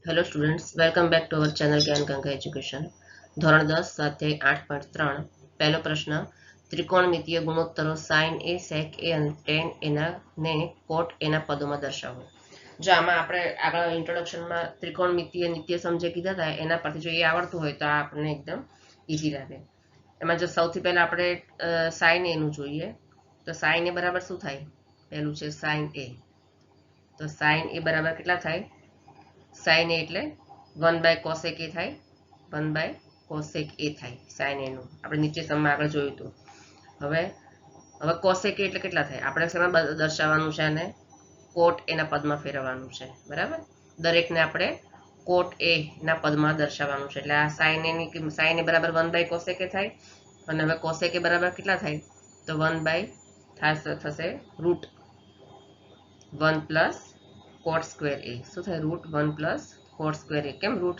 Hello students, welcome back to our channel જ્ઞાન Ganga education. ધોરણ 10 સ્વાધ્યાય 8.3. પહેલો પ્રશ્ન, ત્રિકોણમિતીય ગુણોત્તરો સાઇન એ, સેક એ અને ટેન એના ને કોટ એના પદોમાં દર્શાવો. જો આમાં આપણે આગળ ઇન્ટ્રોડક્શનમાં ત્રિકોણમિતીય નિત્ય સમજે કીધા હતા, એના પરથી જો એ આવડતું હોય તો આ આપણને એકદમ ઇઝી લાગે. એમાં જો સૌથી પહેલા આપણે સાઇન એનું જોઈએ તો સાઇન એ બરાબર શું થાય? પહેલું છે સાઇન એ. તો સાઇન એ બરાબર કેટલા થાય? સાઇન એ એટલે 1 બાય કોસેક એ થાય, 1 બાય કોસેક એ થાય સાઇન એનું. આપણે નીચે સમમાં આગળ જોયું હતું. હવે હવે કોસેક એ એટલે કેટલા થાય? આપણે શેમાં દર્શાવવાનું છે? અને કોટ એના પદમાં ફેરવવાનું છે, બરાબર? દરેકને આપણે કોટ એ ના પદમાં દર્શાવવાનું છે. એટલે આ સાઇન એ બરાબર 1 બાય કોસેક એ થાય. અને હવે કોસેક એ બરાબર કેટલા થાય? તો 1 બાય થશે રૂટ 1 પ્લસ કોટ સ્ક્વેર એ. શું થાય? રૂટ 1 પ્લસ કોટ સ્ક્વેર એ. કેમ રૂટ?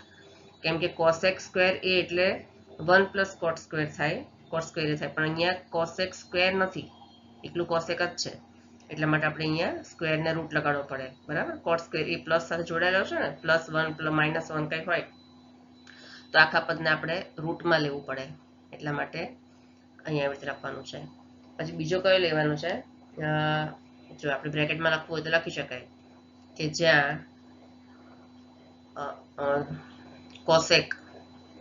કેમ કે કોસેક સ્ક્વેર એ એટલે 1 પ્લસ કોટ સ્ક્વેર થાય, કોટ સ્ક્વેર એ થાય. પણ અહીંયા કોસેક સ્ક્વેર નથી, એકલું કોસેક જ છે. એટલા માટે આપણે અહીંયા સ્ક્વેરને રૂટ લગાડવો પડે, બરાબર? કોટ સ્ક્વેર એ પ્લસ સાથે જોડાયેલો છે ને, +1 -1 કંઈ હોય તો આખા પદને આપણે રૂટમાં લેવું પડે. એટલા માટે અહીંયા એવી રીતે લખવાનું છે. પછી બીજો કયો લેવાનો છે? જો આપણે બ્રેકેટમાં લખવું હોય તો લખી શકાય કે જ્યાં કોસેક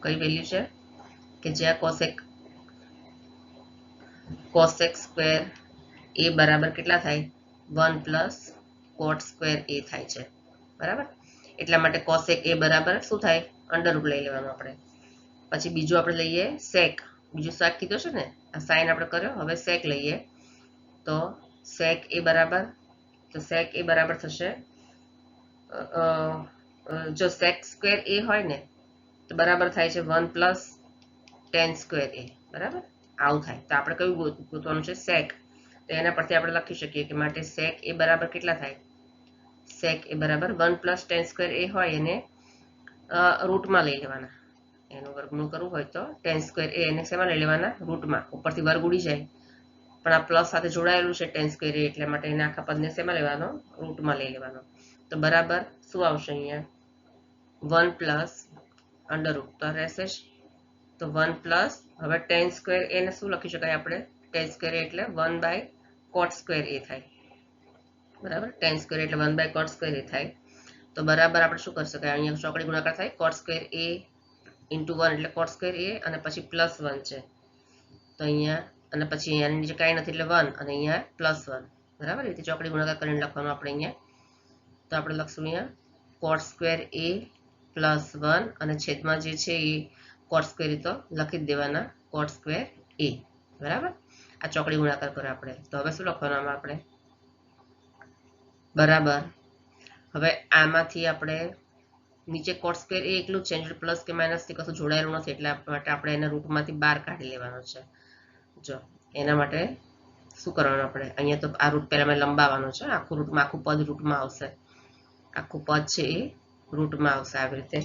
કઈ વેલ્યુ છે? કે જ્યાં કોસેક સ્ક્વેર એ બરાબર કેટલા થાય? 1 પ્લસ કોટ સ્ક્વેર એ થાય છે, બરાબર? એટલા માટે કોસેક એ બરાબર શું થાય? અંડર રૂટ લઈ લેવાનું આપણે. પછી બીજું આપણે લઈએ સેક. બીજું સેક કીધું છે ને, આ સાઇન આપણે કર્યો. હવે સેક લઈએ તો સેક એ બરાબર થશે, જો સેક સ્ક્વેર એ હોય ને તો બરાબર થાય છે 1 પ્લસ ટેન સ્ક્વેર એ, બરાબર? આવું થાય. તો આપણે કયું ગોતવાનું છે? સેક. તો એના પરથી આપણે લખી શકીએ કે માટે સેક એ બરાબર કેટલા થાય? સેક એ બરાબર 1 પ્લસ ટેન સ્ક્વેર એ હોય એને રૂટમાં લઈ લેવાના. એનું વર્ગમૂળ કરવું હોય તો ટેન સ્ક્વેર એ એને શેમાં લઈ લેવાના? રૂટમાં. ઉપરથી વર્ગ ઉડી જાય, પણ આ પ્લસ સાથે જોડાયેલું છે ટેન સ્ક્વેર એ, એટલે માટે એના આખા પદને શેમાં લેવાનો? રૂટમાં લઈ લેવાનો. તો બરાબર શું આવશે અહીંયા? 1 પ્લસ અંડર રૂટ તો રહેશે જ. તો 1 પ્લસ હવે ટેન સ્ક્વેર એને શું લખી શકાય આપણે? ટેન સ્ક્વેર એટલે 1 બાય કોટ સ્ક્વેર એ થાય, બરાબર? ટેન સ્ક્વેર એટલે 1 બાય કોટ સ્ક્વેર એ થાય. તો બરાબર આપણે શું કરી શકાય? અહીંયા ચોકડી ગુણાકાર થાય, કોટ સ્ક્વેર એ ઇન્ટુ 1 એટલે કોટ સ્ક્વેર એ, અને પછી +1 છે તો અહીંયા, અને પછી અહીંયા નીચે કાંઈ નથી એટલે 1, અને અહીંયા +1, બરાબર? એ રીતે ચોકડી ગુણાકાર કરીને લખવાનું આપણે અહીંયા. તો આપણે લખશું અહીંયા કોટ સ્ક્વેર એ +1, અને છેદમાં જે છે એ કોટ સ્ક્વેર તો લખી જ દેવાના, કોટ સ્ક્વેર એ, બરાબર? આ ચોકડી ગુણાકાર કરે આપણે. તો હવે શું લખવાનું આમાં આપણે? બરાબર. હવે આમાંથી આપણે નીચે કોટ સ્ક્વેર એ એકલું છે, પ્લસ કે માઇનસ થી કશું જોડાયેલું નથી, એટલે માટે આપણે એને રૂટમાંથી બહાર કાઢી લેવાનો છે. જો એના માટે શું કરવાનું આપણે? અહીંયા તો આ રૂટ પહેલા મેં લંબાવવાનો છે. આખું પદ રૂટમાં આવશે. આખું પદ છે એ રૂટમાં આવશે આવી રીતે,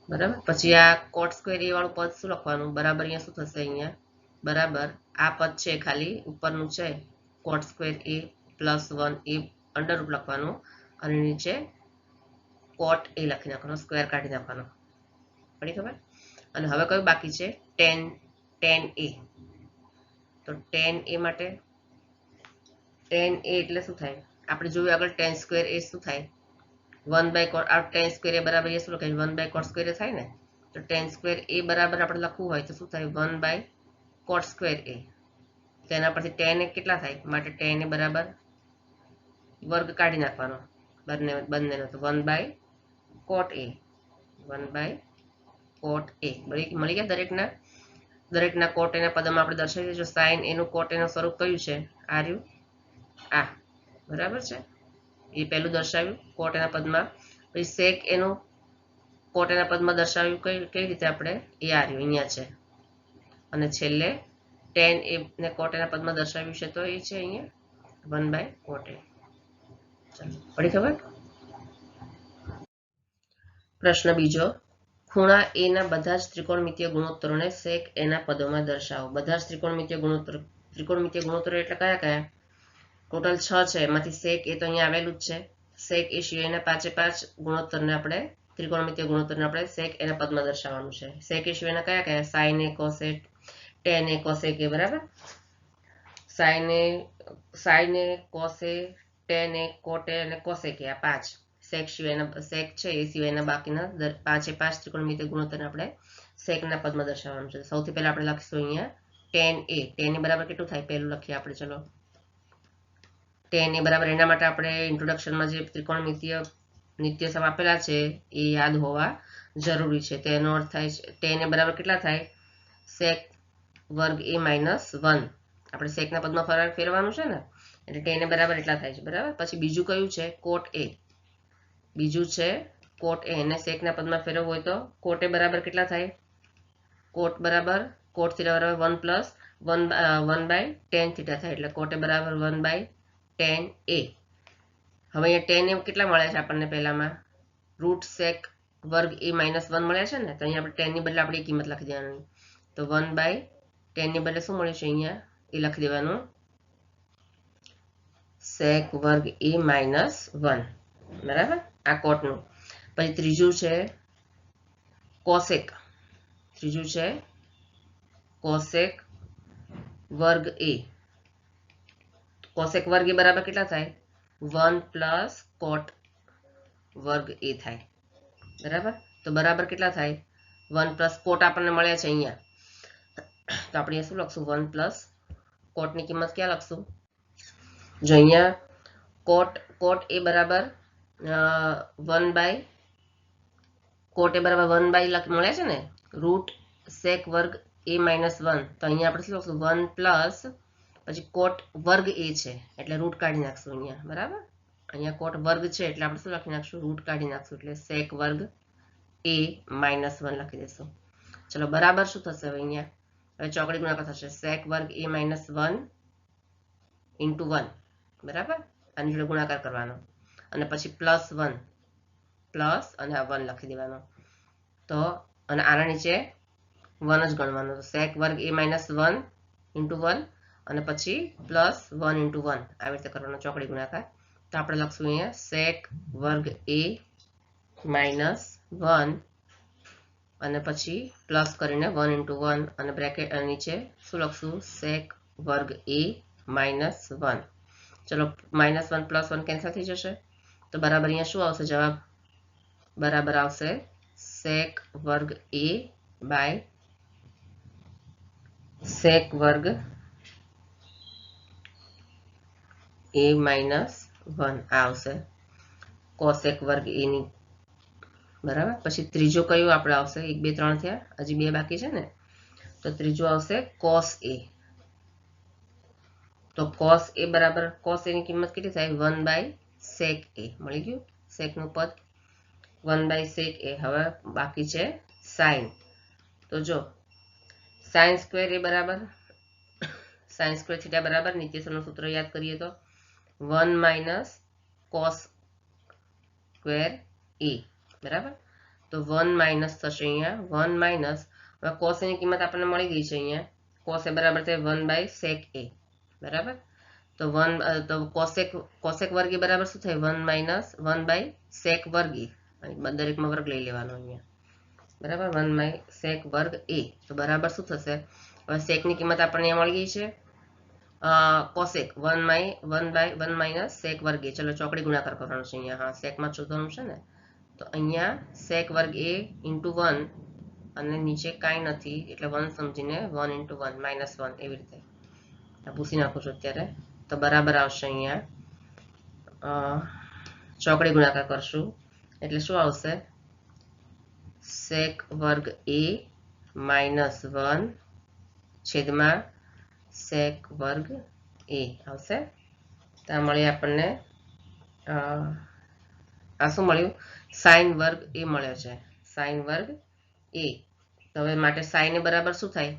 બરાબર? પછી આ કોટ સ્ક્વેર એ વાળું પદ શું લખવાનું? બરાબર અહીંયા શું થશે? અહીંયા બરાબર આ પદ છે ખાલી ઉપરનું છે કોટ સ્ક્વેર એ +1 એ અંડર રૂટ લખવાનું, અને નીચે કોટ એ લખી નાખવાનો, સ્ક્વેર કાઢી નાખવાનો. પડી ખબર? અને હવે કયું બાકી છે? ટેન એ. તો ટેન એ માટે ટેન એ એટલે શું થાય? આપણે જોયું આગળ ટેન સ્ક્વેર એ શું થાય? 1 બાય કોટ. આ ટેન સ્ક્વેર એ બરાબર એ શું લખાય? 1 બાય કોટ સ્ક્વેર એ થાય ને. તો ટેન સ્ક્વેર એ બરાબર આપણે લખવું હોય તો શું થાય? 1 બાય કોટ સ્ક્વેર એ. તેના પરથી ટેન એ કેટલા થાય? માટે ટેન એ બરાબર વર્ગ કાઢી નાખવાનો બંનેનો, તો 1 બાય કોટ એ, 1 બાય કોટ એ મળી ગયા. દરેકના કોટ એના પદમાં આપણે દર્શાવી દઈશું. સાઇન એનું કોટ એનું સ્વરૂપ કયું છે? આ રહ્યું, આ, બરાબર છે? એ પહેલું દર્શાવ્યું કોટ એના પદમાં. પછી સેક એનું કોટ એના પદમાં દર્શાવ્યું કઈ રીતે આપણે? એ આ રહ્યું અહીંયા છે. અને છેલ્લે ટેન એ ને કોટ એના પદમાં દર્શાવ્યું છે તો એ છે અહીંયા 1 બાય કોટ એ. પડી ખબર? પ્રશ્ન બીજો, ખૂણા એ ના બધા જ ત્રિકોણમિતીય ગુણોત્તરોને સેક એના પદોમાં દર્શાવો. બધા જ ત્રિકોણમિતીય ગુણોત્તરો એટલે કયા કયા? ટોટલ 6 છે, એમાંથી સેક એ તો અહીંયા આવેલું જ છે. સેક એ સિવાયના 5 ગુણોત્તરને આપણે ત્રિકોણમિતિય ગુણોત્તરને આપણે સેક એના પદમાં દર્શાવવાનું છે. સેક એ સિવાયના કયા કયા? Sine A, cos A, tan A, cosec A, બરાબર. Sine A, cos A, tan A, cot A અને કોસેક એ, આ 5 સેક સિવાયના સેક છે એ સિવાયના બાકીના 5 ત્રિકોણમિતિય ગુણોત્તરને આપણે સેકના પદમાં દર્શાવવાનું છે. સૌથી પહેલા આપણે લખીશું અહીંયા ટેન એ બરાબર કેટલું થાય પહેલું લખીએ આપણે. ચલો ટેન એ બરાબર, એના માટે આપણે ઇન્ટ્રોડક્શનમાં જે ત્રિકોણમિતિય નિત્યસમ આપેલા છે એ યાદ હોવા જરૂરી છે. તેનો અર્થ થાય છે ટેન એ બરાબર કેટલા થાય? સેક વર્ગ એ માઇનસ 1. આપણે સેકના પદમાં ફેરવાનું છે ને, એટલે ટેન એ બરાબર એટલા થાય છે, બરાબર. પછી બીજું કયું છે? કોટ એ. બીજું છે કોટ એ, એને સેકના પદમાં ફેરવવું હોય તો કોટ એ બરાબર કેટલા થાય? કોટ બરાબર કોટ થીટા બરાબર 1 પ્લસ 1/tan થીટા થાય, એટલે કોટ એ બરાબર 1/tan a. હવે અહીંયા tan એ કેટલા મળ્યા છે આપણને? પહેલામાં રૂટ સેક વર્ગ એ માઇનસ 1 મળ્યા છે ને, તો અહીંયા આપણે tan ની બદલે આપણે કિંમત લખી દેવાની. તો 1/tan ની બદલે શું મળ્યું છે અહીંયા? એ લખી દેવાનું સેક વર્ગ એ માઇનસ 1, બરાબર. આ કોટનું. પછી ત્રીજું છે કોસેક. ત્રીજું છે કોસેક વર્ગ એ. કોસેક વર્ગ એ બરાબર કેટલા થાય? 1 પ્લસ કોટ વર્ગ એ થાય, બરાબર. તો બરાબર કેટલા થાય? 1 પ્લસ કોટ આપણને મળ્યા છે અહીંયા, તો આપણે શું લખશું? 1 પ્લસ કોટની કિંમત ક્યાં લખશું? જો અહીંયા કોટ એ બરાબર 1 કોટ એ બરાબર 1 મળ્યા છે ને, રૂટ સેક વર્ગ એ માઇનસ 1. તો અહીંયા આપણે શું લખશું? 1 પ્લસ પછી કોટ વર્ગ એ છે એટલે રૂટ કાઢી નાખશું અહીંયા, બરાબર. અહીંયા કોટ વર્ગ છે એટલે આપણે શું લખી નાખશું? રૂટ કાઢી નાખશું, એટલે સેક વર્ગ એ માઇનસ 1 લખી દેશું. ચલો બરાબર શું થશે હવે અહીંયા? હવે ચોકડી ગુણાકાર થશે સેક વર્ગ એ માઇનસ 1 ઇન્ટુ 1, બરાબર. આની જોડે ગુણાકાર કરવાનો અને પછી પ્લસ 1 પ્લસ અને આ 1 લખી દેવાનો. તો અને આના નીચે 1 જ ગણવાનો. તો સેક વર્ગ એ માઇનસ 1 ઇન્ટુ 1 અને પછી પ્લસ 1 ઇન્ટુ 1 આવી રીતે કરવાનો ચોકડી ગુણાકાર. તો આપણે લખશું અહીંયા સેક વર્ગ એ માઇનસ 1 અને પછી પ્લસ કરીને 1 ઇન્ટુ 1 અને બ્રેકેટ નીચે શું લખશું? સેક વર્ગ એ માઇનસ 1. ચલો માઇનસ 1 પ્લસ 1 કેન્સલ થઈ જશે, તો બરાબર અહીંયા શું આવશે જવાબ? બરાબર આવશે સેક વર્ગ એ બાય સેક વર્ગ એ માઇનસ 1 આવશે કોસેક વર્ગ એ ની, બરાબર. પછી ત્રીજો કયું આપણે આવશે? 1 2 3 થયા, હજી 2 બાકી છે ને, તો ત્રીજું આવશે કોસ એ. તો કોસ એ બરાબર કોસ એ ની કિંમત કેટલી થાય? 1/sec a. મળી ગયું સેકનું પદ 1/sec a. હવે બાકી છે સાઇન. તો જો સાઇન સ્ક્વેર એ બરાબર સાઇન સ્ક્વેર થીટા બરાબર નિત્યસમનું સૂત્ર યાદ કરીએ તો 1 માઇનસ કોસ સ્ક્વેર a, બરાબર. તો 1 માઇનસ થશે અહીંયા 1 માઇનસ. હવે કોસ એની કિંમત આપણને મળી ગઈ છે અહીંયા. કોસ એ બરાબર થાય 1/sec a, બરાબર. તો કોસેક વર્ગ એ બરાબર શું થાય? 1 માઇનસ 1/sec વર્ગ એ, દરેકમાં વર્ગ લઈ લેવાનો અહીંયા, બરાબર. 1/sec વર્ગ એ. તો બરાબર શું થશે? હવે સેકની કિંમત આપણને અહીંયા મળી ગઈ છે કોસેક 1 માઇનસ સેક વર્ગ એ. ચલો ચોકડી ગુણાકાર કરવાનો છે અહીંયા. હા સેકમાં શોધવાનું છે ને, તો અહીંયા સેક વર્ગ એ ઇન્ટુ 1 અને નીચે કાંઈ નથી એટલે 1 સમજીને 1 ઇન્ટુ 1 માઇનસ 1 એવી રીતે ભૂસી નાખું છું અત્યારે. તો બરાબર આવશે અહીંયા ચોકડી ગુણાકાર કરશું એટલે શું આવશે? સેક વર્ગ એ માઇનસ 1 છેદમાં સેક વર્ગ એ આવશે. તો મળી આપણને આ શું મળ્યું? સાઇન વર્ગ એ મળ્યો છે, સાઇન વર્ગ એ. તો હવે માટે સાઇન એ બરાબર શું થાય?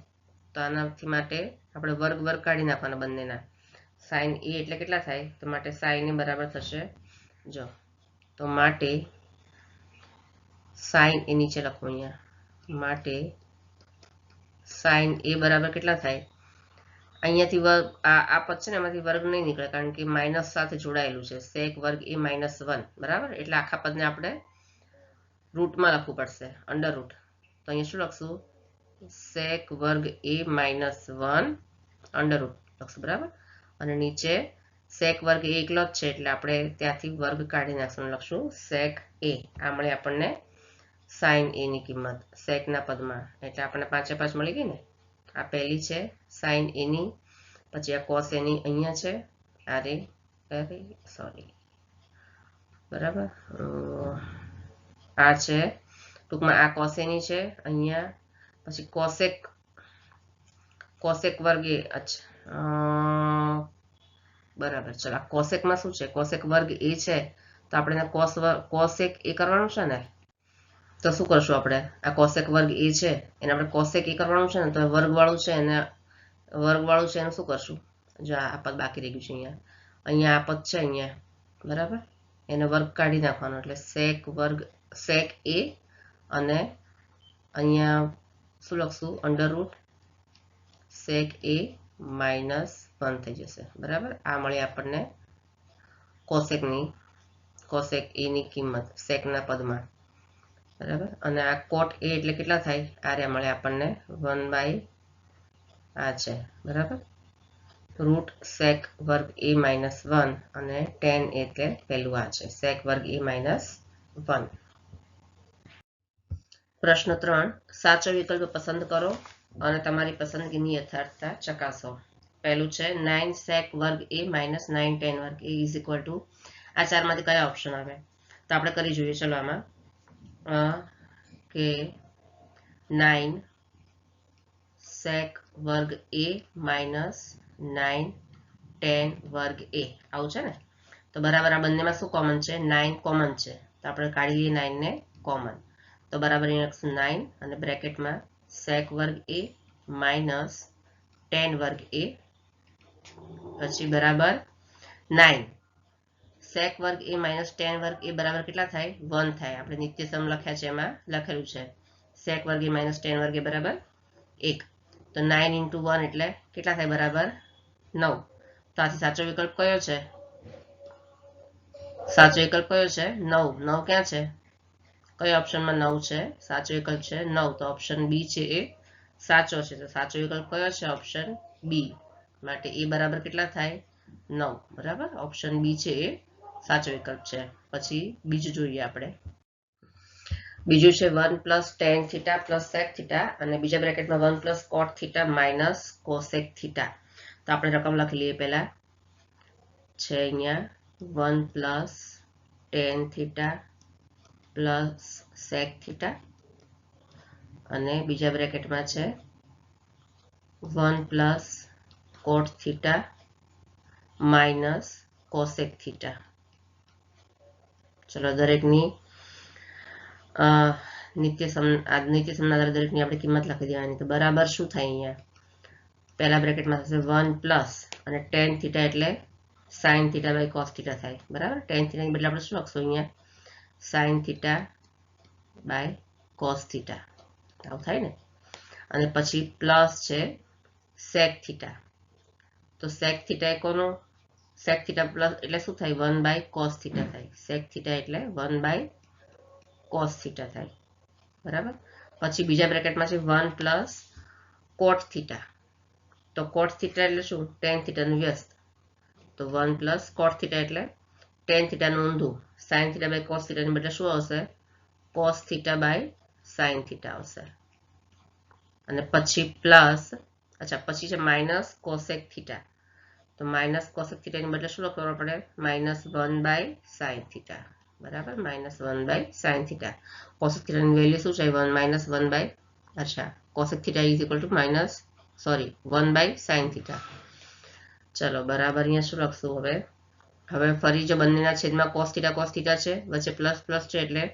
તો આનાથી માટે આપણે વર્ગ કાઢી નાખવાના બંનેના. સાઇન એ એટલે કેટલા થાય? તો માટે સાઇન એ બરાબર થશે જો, તો માટે સાઇન એ નીચે લખો અહીંયા, માટે સાઇન એ બરાબર કેટલા થાય? અહીંયાથી વર્ગ આ પદ છે ને એમાંથી વર્ગ નહીં નીકળે કારણ કે માઇનસ સાથે જોડાયેલું છે સેક વર્ગ એ -1 બરાબર એટલે આખા પદને આપણે રૂટમાં લખવું પડશે અંડર રૂટ તો અહીંયા શું લખશું સેક વર્ગ એ -1 અંડર રૂટ લખશું બરાબર અને નીચે સેક વર્ગ એ એકલો જ છે એટલે આપણે ત્યાંથી વર્ગ કાઢી નાખશું લખશું સેક એ આ મળે આપણને સાઇન એ ની કિંમત સેકના પદમાં એટલે આપણને 5/5 મળી ગઈ ને આ પહેલી છે સાઇન એ ની પછી આ કોસ એ ની અહીંયા છે અરે સોરી બરાબર આ છે ટૂંકમાં આ કોસ એ ની છે અહીંયા પછી કોસેક વર્ગ એ અચ્છા બરાબર ચલો આ કોસેકમાં શું છે કોસેક વર્ગ એ છે તો આપણે કોસેક એ કરવાનું છે ને તો શું કરશું આપણે આ કોસેક વર્ગ એ છે એને આપણે કોસેક એ કરવાનું છે ને તો વર્ગવાળું છે એને વર્ગવાળું છે એનું શું કરશું જો આ પદ બાકી રહી ગયું છે અહીંયા આ પદ છે અહીંયા બરાબર એને વર્ગ કાઢી નાખવાનો એટલે સેક એ અને અહીંયા શું લખશું અંડર રૂટ સેક એ -1 થઈ જશે બરાબર આ મળી આપણને કોસેક એ ની કિંમત સેકના પદમાં બરાબર અને આ કોટ એ એટલે કેટલા થાય આ રે મળે આપણને 1 આ છે બરાબર રૂટ સેક વર્ગ એ -1 અને tan એટલે પહેલું આ છે સેક વર્ગ એ -1 પ્રશ્ન 3 સાચો વિકલ્પ પસંદ કરો અને તમારી પસંદગીની યથાર્થતા ચકાસો પહેલું છે 9 સેક વર્ગ એ -9 tan વર્ગ એ ઇઝ ઇક્વલ ટુ આ ચારમાંથી કયા ઓપ્શન આવે તો આપણે કરી જોઈએ ચલો આમાં કે 9 સેક વર્ગ એ -9 tan વર્ગ એ આવું છે ને તો બરાબર આ બંનેમાં શું કોમન છે 9 કોમન છે તો આપણે કાઢી લઈએ 9 ને કોમન તો બરાબર અહીંયા લખશું 9 અને બ્રેકેટમાં સેક વર્ગ એ -tan વર્ગ એ પછી બરાબર 9 સેક વર્ગ એ -tan વર્ગ એ બરાબર કેટલા થાય 1 થાય આપણે નિત્ય સમ લખ્યા છે એમાં લખેલું છે સેક વર્ગ એ -tan વર્ગ એ બરાબર 1 તો 9 × 1 એટલે કેટલા થાય બરાબર 9 તો આથી સાચો વિકલ્પ કયો છે સાચો વિકલ્પ કયો છે 9 9 ક્યાં છે કયો ઓપ્શનમાં 9 છે સાચો વિકલ્પ છે 9 તો ઓપ્શન બી છે એ સાચો છે તો સાચો વિકલ્પ કયો છે ઓપ્શન બી માટે એ બરાબર કેટલા થાય 9 બરાબર ઓપ્શન બી છે એ સાચો વિકલ્પ છે પછી બીજું જોઈએ આપણે બીજું છે 1 + tan θ + sec θ અને બીજા બ્રેકેટમાં 1 + cot θ - cosec θ તો આપણે રકમ લખી લઈએ પહેલા છે અહીંયા 1 + tan θ + sec θ અને બીજા બ્રેકેટમાં છે 1 + cot θ - cosec θ ચલો દરેકની નિત્ય સમના દરેકની આપણે કિંમત લખી દેવાની તો બરાબર શું થાય અહીંયા પહેલા બ્રેકેટમાં થશે 1 અને tan θ એટલે sin θ / cos θ થાય બરાબર tan θ ની બદલે આપણે શું લખશું અહીંયા sin θ / cos θ આવું થાય ને અને પછી પ્લસ છે sec θ તો sec θ એ કોનો sec θ પ્લસ એટલે શું થાય 1 / cos θ થાય sec θ એટલે 1 / cos θ થાય બરાબર પછી બીજા બ્રેકેટમાં છે 1 + cot θ તો cot θ એટલે શું tan θ નું વ્યસ્ત તો 1 + cot θ એટલે tan θ નું ઊંધું sin θ / cos θ ની બદલે શું આવશે cos θ / sin θ આવશે અને પછી પ્લસ અચ્છા પછી છે -cosec θ તો -cosec θ ની બદલે શું લખવાનું પડે -1 / sin θ બરાબર -1 / sin θ cosec θ ની વેલ્યુ શું છે 1 - અચ્છા cosec θ = 1 / sin θ ચલો બરાબર અહીંયા શું લખશું હવે ફરી જો બંનેના છેદમાં cos θ છે વચ્ચે પ્લસ છે એટલે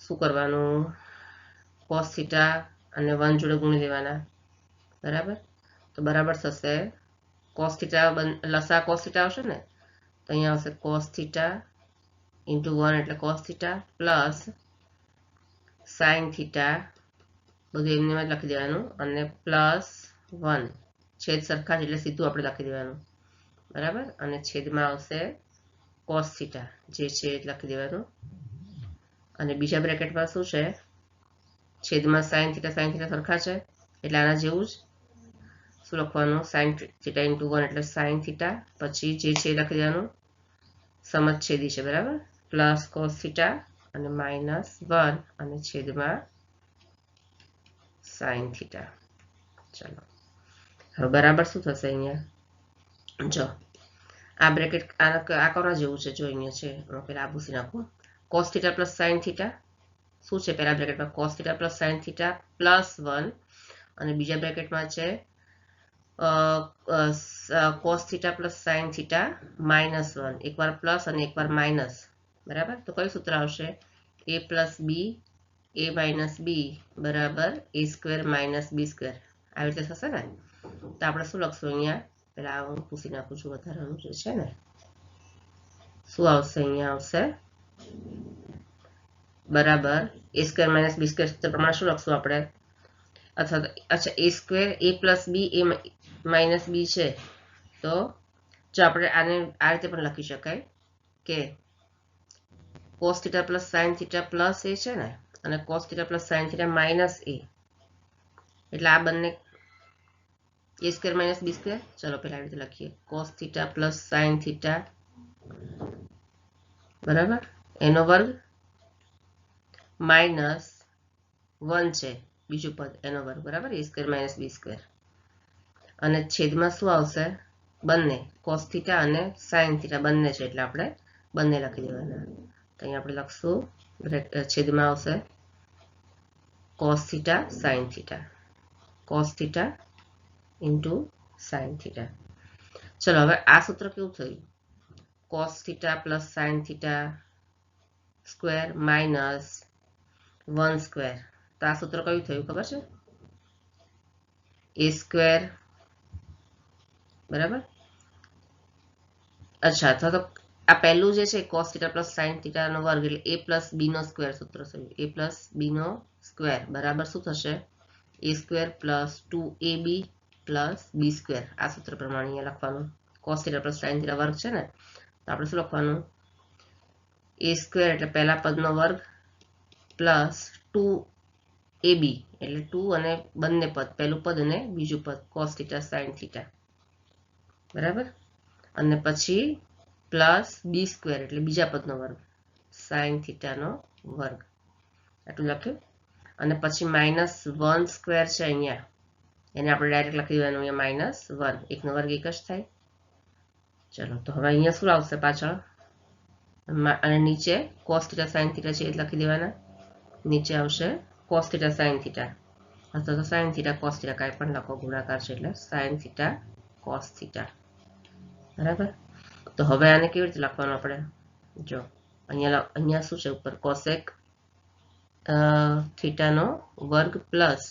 શું કરવાનું cos θ અને 1 જોડે ગુણી દેવાના બરાબર તો બરાબર થશે cos θ લસા cos θ આવશે ને તો અહીંયા આવશે cos θ × 1 એટલે cos θ પ્લસ sin θ બધું એમને લખી દેવાનું અને +1 છેદ સરખા જ એટલે સીધું આપણે લખી દેવાનું, બરાબર. અને છેદમાં આવશે કોસ થીટા, જે છે એ લખી દેવાનું. અને બીજા બ્રેકેટમાં શું છે, છેદમાં સાઇન થીટા સરખા છે એટલે આના જેવું જ શું લખવાનું, સાઇન થીટા ઇન્ટુ 1 એટલે સાઇન થીટા, પછી જે છે એ લખી દેવાનું, સમછેદી છે, બરાબર, પ્લસ કોસ થીટા અને માઇનસ 1 અને છેદમાં સાઇન થીટા. ચલો હવે બરાબર શું થશે અહીંયા, જો આ બ્રેકેટ આ કોના જેવું છે, જો અહીંયા છે, હું પેલા આ ભૂસી નાખું. Cos theta plus sine theta શું છે, પહેલા બ્રેકેટમાં cos theta plus sine theta plus 1 અને બીજા બ્રેકેટમાં છે cos theta plus sine theta minus 1, એકવાર પ્લસ અને એકવાર માઇનસ, બરાબર. તો કયું સૂત્ર આવશે, a plus B a minus B બરાબર a square minus B square, આવી રીતે થશે ને. તો આપણે શું લખશું અહીંયા, પેલા હું પૂછી નાખું છું વધારાનું જે છે ને, શું આવશે અહીંયા, આવશે બરાબર a square minus B square સૂત્ર પ્રમાણે શું લખશું આપણે, અથવા અચ્છા a square a plus B a minus B છે, તો જો આપણે આને આ રીતે પણ લખી શકાય કે cos theta plus sine theta plus એ છે ને, અને cos theta plus sine theta minus એ, એટલે આ બંને a square minus B square. ચલો પેલા આવી રીતે લખીએ, cos theta plus sine theta બરાબર એનો વર્ગ માઇનસ 1 છે બીજું પદ એનો વર્ગ, બરાબર a square minus B square, અને છેદમાં શું આવશે, બંને કોસ થીટા અને સાઇન થીટા બંને છે એટલે આપણે બંને લખી દેવાના. તો અહીંયા આપણે લખશું છેદમાં આવશે cos theta sine theta, cos theta into sine theta. ચલો હવે આ સૂત્ર કેવું થયું, cos theta plus sine theta square minus 1 square. તો આ સૂત્ર કયું થયું ખબર છે, a સ્ક્વેર, બરાબર. અચ્છા, તો આ પહેલું જે છે કોસ થીટા પ્લસ સાઇન થીટાનો વર્ગ એટલે a પ્લસ બી નો સ્ક્વેર સૂત્ર થયું, a પ્લસ બી નો સ્ક્વેર બરાબર શું થશે, a square plus 2ab plus B square. આ સૂત્ર પ્રમાણે અહીંયા લખવાનું, cos theta plus sine theta વર્ગ છે ને, તો આપણે શું લખવાનું, a સ્ક્વેર એટલે પહેલા પદનો વર્ગ પ્લસ 2ab એટલે 2 અને બંને પદ, પહેલું પદ અને બીજું પદ કોસ થીટા સાઇન થીટા, બરાબર. અને પછી પ્લસ બી સ્ક્વેર એટલે બીજા પદનો વર્ગ સાઇન થીટાનો વર્ગ, આટલું લખ્યું. અને પછી માઇનસ 1 સ્ક્વેર છે અહીંયા, એને આપણે ડાયરેક્ટ લખી દેવાનું અહીંયા માઇનસ 1, એકનો વર્ગ એક જ થાય. ચલો તો હવે અહીંયા શું આવશે પાછળ, અને નીચે કોસ થીટા સાઇન થીટા છે એ લખી દેવાના, નીચે આવશે કોસ થીટા સાઇન થીટા અથવા તો સાઇન થીટા કોસ થીટા, કાંઈ પણ લખો, ગુણાકાર છે એટલે સાઇન થીટા કોસ થીટા, બરાબર. તો હવે આને કેવી રીતે લખવાનું આપણે, જો અહીંયા શું છે ઉપર કોસેક થીટાનો વર્ગ પ્લસ,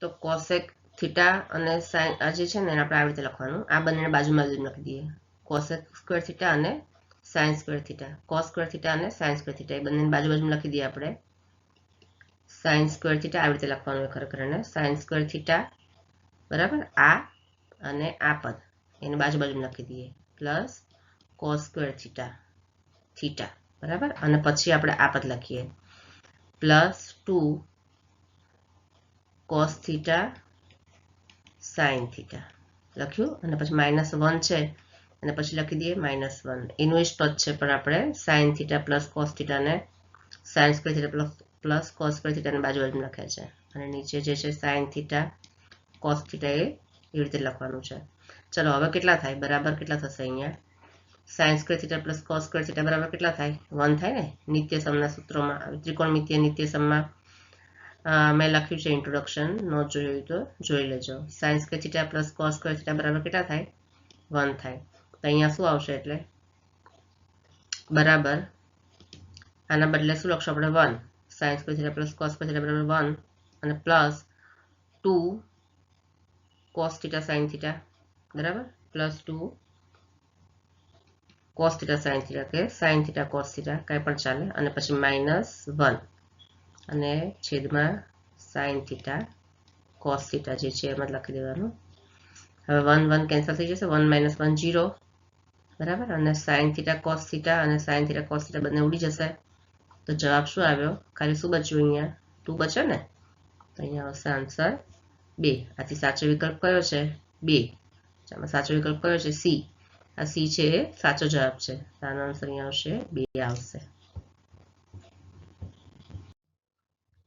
તો કોસેક થીટા અને સાઇન આ જે છે ને એને આપણે આવી રીતે લખવાનું, આ બંને બાજુમાં લખી દઈએ, કોસેક સ્ક્વેર થીટા અને sign square theta, cos square theta અને સાઇન સ્ક્વેર થીટા એ બંને બાજુમાં લખી દઈએ આપણે, સાઇન સ્ક્વેર થીટા આવી રીતે લખવાનું ખરેખર, અને સાઇન સ્ક્વેર થીટા બરાબર આ અને આ પદ એને બાજુમાં લખી દઈએ, plus cos square theta theta, બરાબર. અને પછી આપણે આ પદ લખીએ plus 2 cos theta sine theta લખ્યું, અને પછી માઇનસ 1 છે અને પછી લખી દઈએ માઇનસ 1, એનું જ પદ છે પણ આપણે sine theta plus cos theta ને sine square theta plus cos square થીટાને બાજુમાં લખ્યા છે, અને નીચે જે છે સાઇન થીટા કોસ થીટા એ એવી રીતે લખવાનું છે. ચલો હવે કેટલા થાય, બરાબર કેટલા થશે અહીંયા, sine square theta plus cos square theta બરાબર કેટલા થાય, 1 થાય ને. નિત્યસમના સૂત્રોમાં ત્રિકોણમિતિય નિત્યસમમાં મેં લખ્યું છે ઇન્ટ્રોડક્શન, નો જોયું તો જોઈ લેજો. Sign square theta plus cos square theta બરાબર કેટલા થાય, 1 થાય. તો અહીંયા શું આવશે, એટલે બરાબર આના બદલે શું લખશું આપણે 1, sine square theta plus cos square theta બરાબર 1 અને plus 2 cos theta sine theta બરાબર, plus 2 cos theta sine theta કે સાઇન થીટા કોસ થીટા કાંઈ પણ ચાલે, અને પછી માઇનસ 1 અને છેદમાં સાઇન થીટા કોસ થીટા જે છે એમાં લખી દેવાનું. હવે 1 1 કેન્સલ થઈ જશે, 1 - 1 0, બરાબર. અને સાઇન થીટા કોસ થીટા અને સાઇન થીટા કોસ થીટા બંને ઉડી જશે. તો જવાબ શું આવ્યો? ખાલી શું બચ્યું? અહીંયા 2 બચે ને, તો અહીંયા આવશે આન્સર 2. આથી સાચો વિકલ્પ કયો છે? 2. આમાં સાચો વિકલ્પ કયો છે? સી. આ સી છે એ સાચો જવાબ છે. આનો આન્સર અહીંયા આવશે 2 આવશે.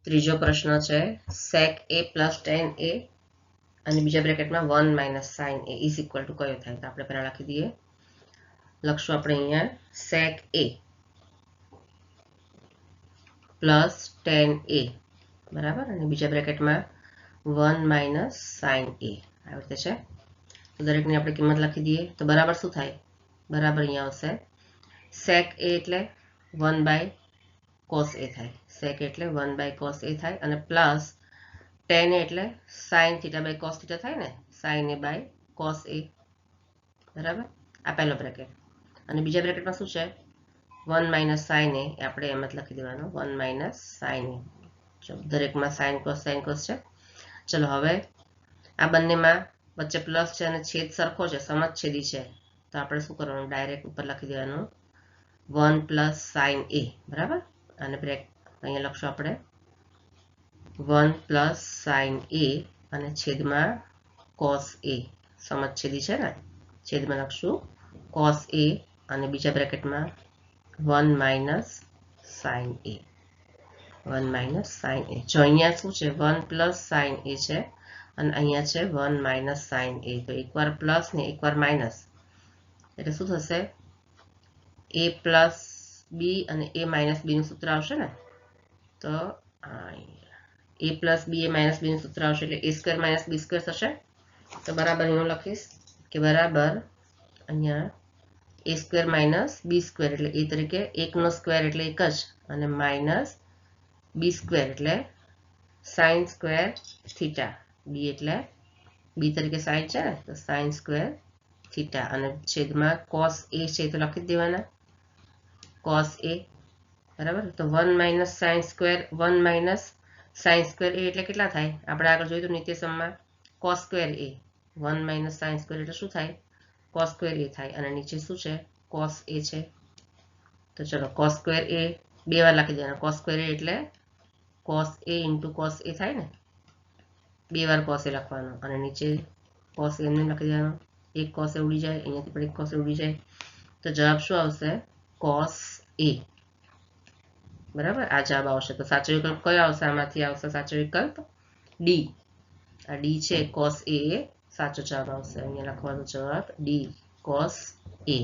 ત્રીજો પ્રશ્ન છે sec a + tan a અને બીજા બ્રેકેટમાં 1 - sin a is equal two કયો થાય? તો આપણે પહેલા લખી દઈએ. લખશું આપણે અહીંયા sec a plus tan a, બરાબર. અને બીજા બ્રેકેટમાં 1 - sin a આવી રીતે છે. તો દરેકની આપણે કિંમત લખી દઈએ. તો બરાબર શું થાય? બરાબર અહીંયા આવશે sec a એટલે 1/cos a થાય. sec એટલે 1/cos a થાય અને પ્લસ tan a એટલે sin θ/cos θ થાય ને, sin a/cos a, બરાબર. આ પહેલો બ્રેકેટ. અને બીજા બ્રેકેટમાં શું છે? 1 - sin a, આપણે એમ જ લખી દેવાનું 1 - sin a. ચલો દરેકમાં sin cos છે. ચલો હવે આ બંનેમાં વચ્ચે પ્લસ છે અને છેદ સરખો છે, સમછેદી છે. તો આપણે શું કરવાનું? ડાયરેક્ટ ઉપર લખી દેવાનું 1 + sin a, બરાબર. અને બ્રેક અહીંયા લખશું આપણે 1 + sin a અને છેદમાં cos a, સમછેદી છે ને, છેદમાં લખશું cos a અને બીજા બ્રેકેટમાં 1 - sin a, 1 - sin a. જો અહીંયા શું છે? 1 + sin a છે અને અહીંયા છે 1 - sin a. તો એકવાર પ્લસ ને એકવાર માઇનસ એટલે શું થશે? a + b અને a - b નું સૂત્ર આવશે ને. તો a + b a - b નું સૂત્ર આવશે એટલે a² - b² થશે. તો બરાબર હું લખીશ કે બરાબર અહીંયા a² - b² એટલે a તરીકે 1 નો સ્ક્વેર એટલે 1 જ અને માઇનસ b² એટલે sin² થીટા, b એટલે b તરીકે sin છે ને, તો sin² થીટા અને છેદમાં cos a છે તો લખી જ દેવાના cos a, બરાબર. તો 1 - sin² 1 - sin² a એટલે કેટલા થાય? આપણે આગળ જોયું નિત્યસમમાં cos² a, 1 - sin² એટલે શું થાય? cos² a થાય અને નીચે શું છે? cos a છે. તો ચલો cos² a 2 વાર લખી દેવાના. cos² a એટલે cos a * cos a થાય ને, 2 વાર cos a લખવાનું અને નીચે cos a એમને લખી દેવાનું. એક cos a ઉડી જાય, અહીંયાથી પણ એક cos a ઉડી જાય. તો જવાબ શું આવશે? cos a, બરાબર. આ જવાબ આવશે. તો સાચો વિકલ્પ કયો આવશે? આમાંથી આવશે સાચો વિકલ્પ ડી. આ ડી છે cos a એ સાચો જવાબ આવશે. અહીંયા લખવાનો જવાબ ડી cos a.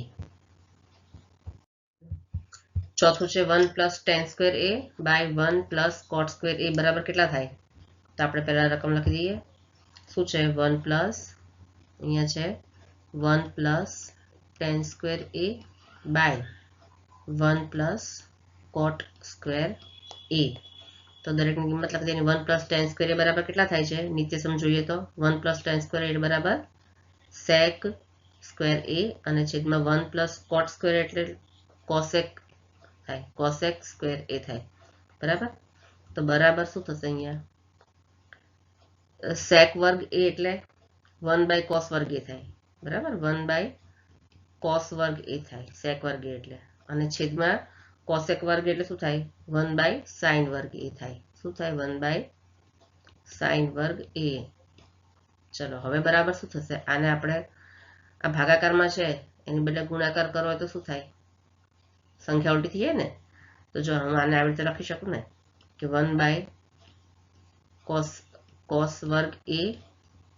ચોથું છે 1 + tan² a / 1 + cot² a બરાબર કેટલા થાય? તો આપણે પહેલા રકમ લખી દઈએ. શું છે? 1 પ્લસ અહીંયા છે 1 + tan² a / 1 + cot² a. તો દરેકની કિંમત લખી દઈએ. 1 + tan² a બરાબર કેટલા થાય છે? નિત્યસમ જોઈએ તો 1 + tan² a બરાબર sec² a અને છેદમાં 1 + cot² એટલે cosec થાય, cosec² a થાય, બરાબર. તો બરાબર શું થશે? અહીંયા sec² a એટલે 1/cos² a થાય, બરાબર. 1/cos² a થાય sec² a એટલે, અને છેદમાં cosec² એટલે શું થાય? 1/sin² a થાય. શું થાય? 1/sin² a. ચલો હવે બરાબર શું થશે? આને આપણે આ ભાગાકારમાં છે એની બદલે ગુણાકાર કરવો હોય તો શું થાય? સંખ્યા ઉલટી થઈ જાય ને. તો જો હું આને આવી રીતે લખી શકું ને કે 1/cos² a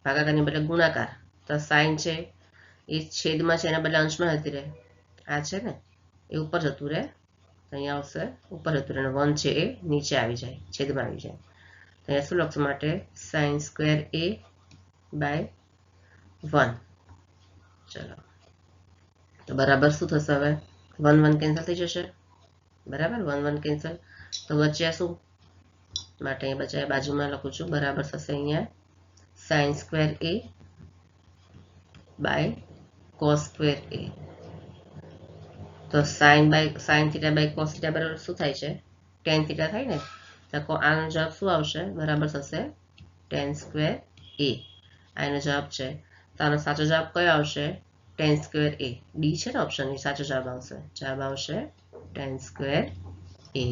ભાગાકારની બદલે ગુણાકાર. તો સાઇન છે એ છેદમાં છે એના બદલે અંશમાં જતી રહે. આ છે ને એ ઉપર જતું રહે, અહીંયા આવશે ઉપર જતું રહે અને 1 છે એ નીચે આવી જાય, છેદમાં આવી જાય. તો અહીંયા શું લખશું માટે? sin² a / 1. ચલો તો બરાબર શું થશે? હવે 1 1 કેન્સલ થઈ જશે, બરાબર. 1 1 કેન્સલ. તો બચ્યા શું? માટે અહીં બચ્યા બાજુમાં લખું છું બરાબર થશે અહીંયા sin² a / cos² a. તો sin θ/cos θ બરાબર શું થાય છે? tan θ થાય ને. તો આનો જવાબ શું આવશે? બરાબર થશે tan² a. આનો જવાબ છે. તો આનો સાચો જવાબ કયો આવશે? tan square a. ડી છે ને ઓપ્શન, એ સાચો જવાબ આવશે. જવાબ આવશે tan સ્ક્વેર a.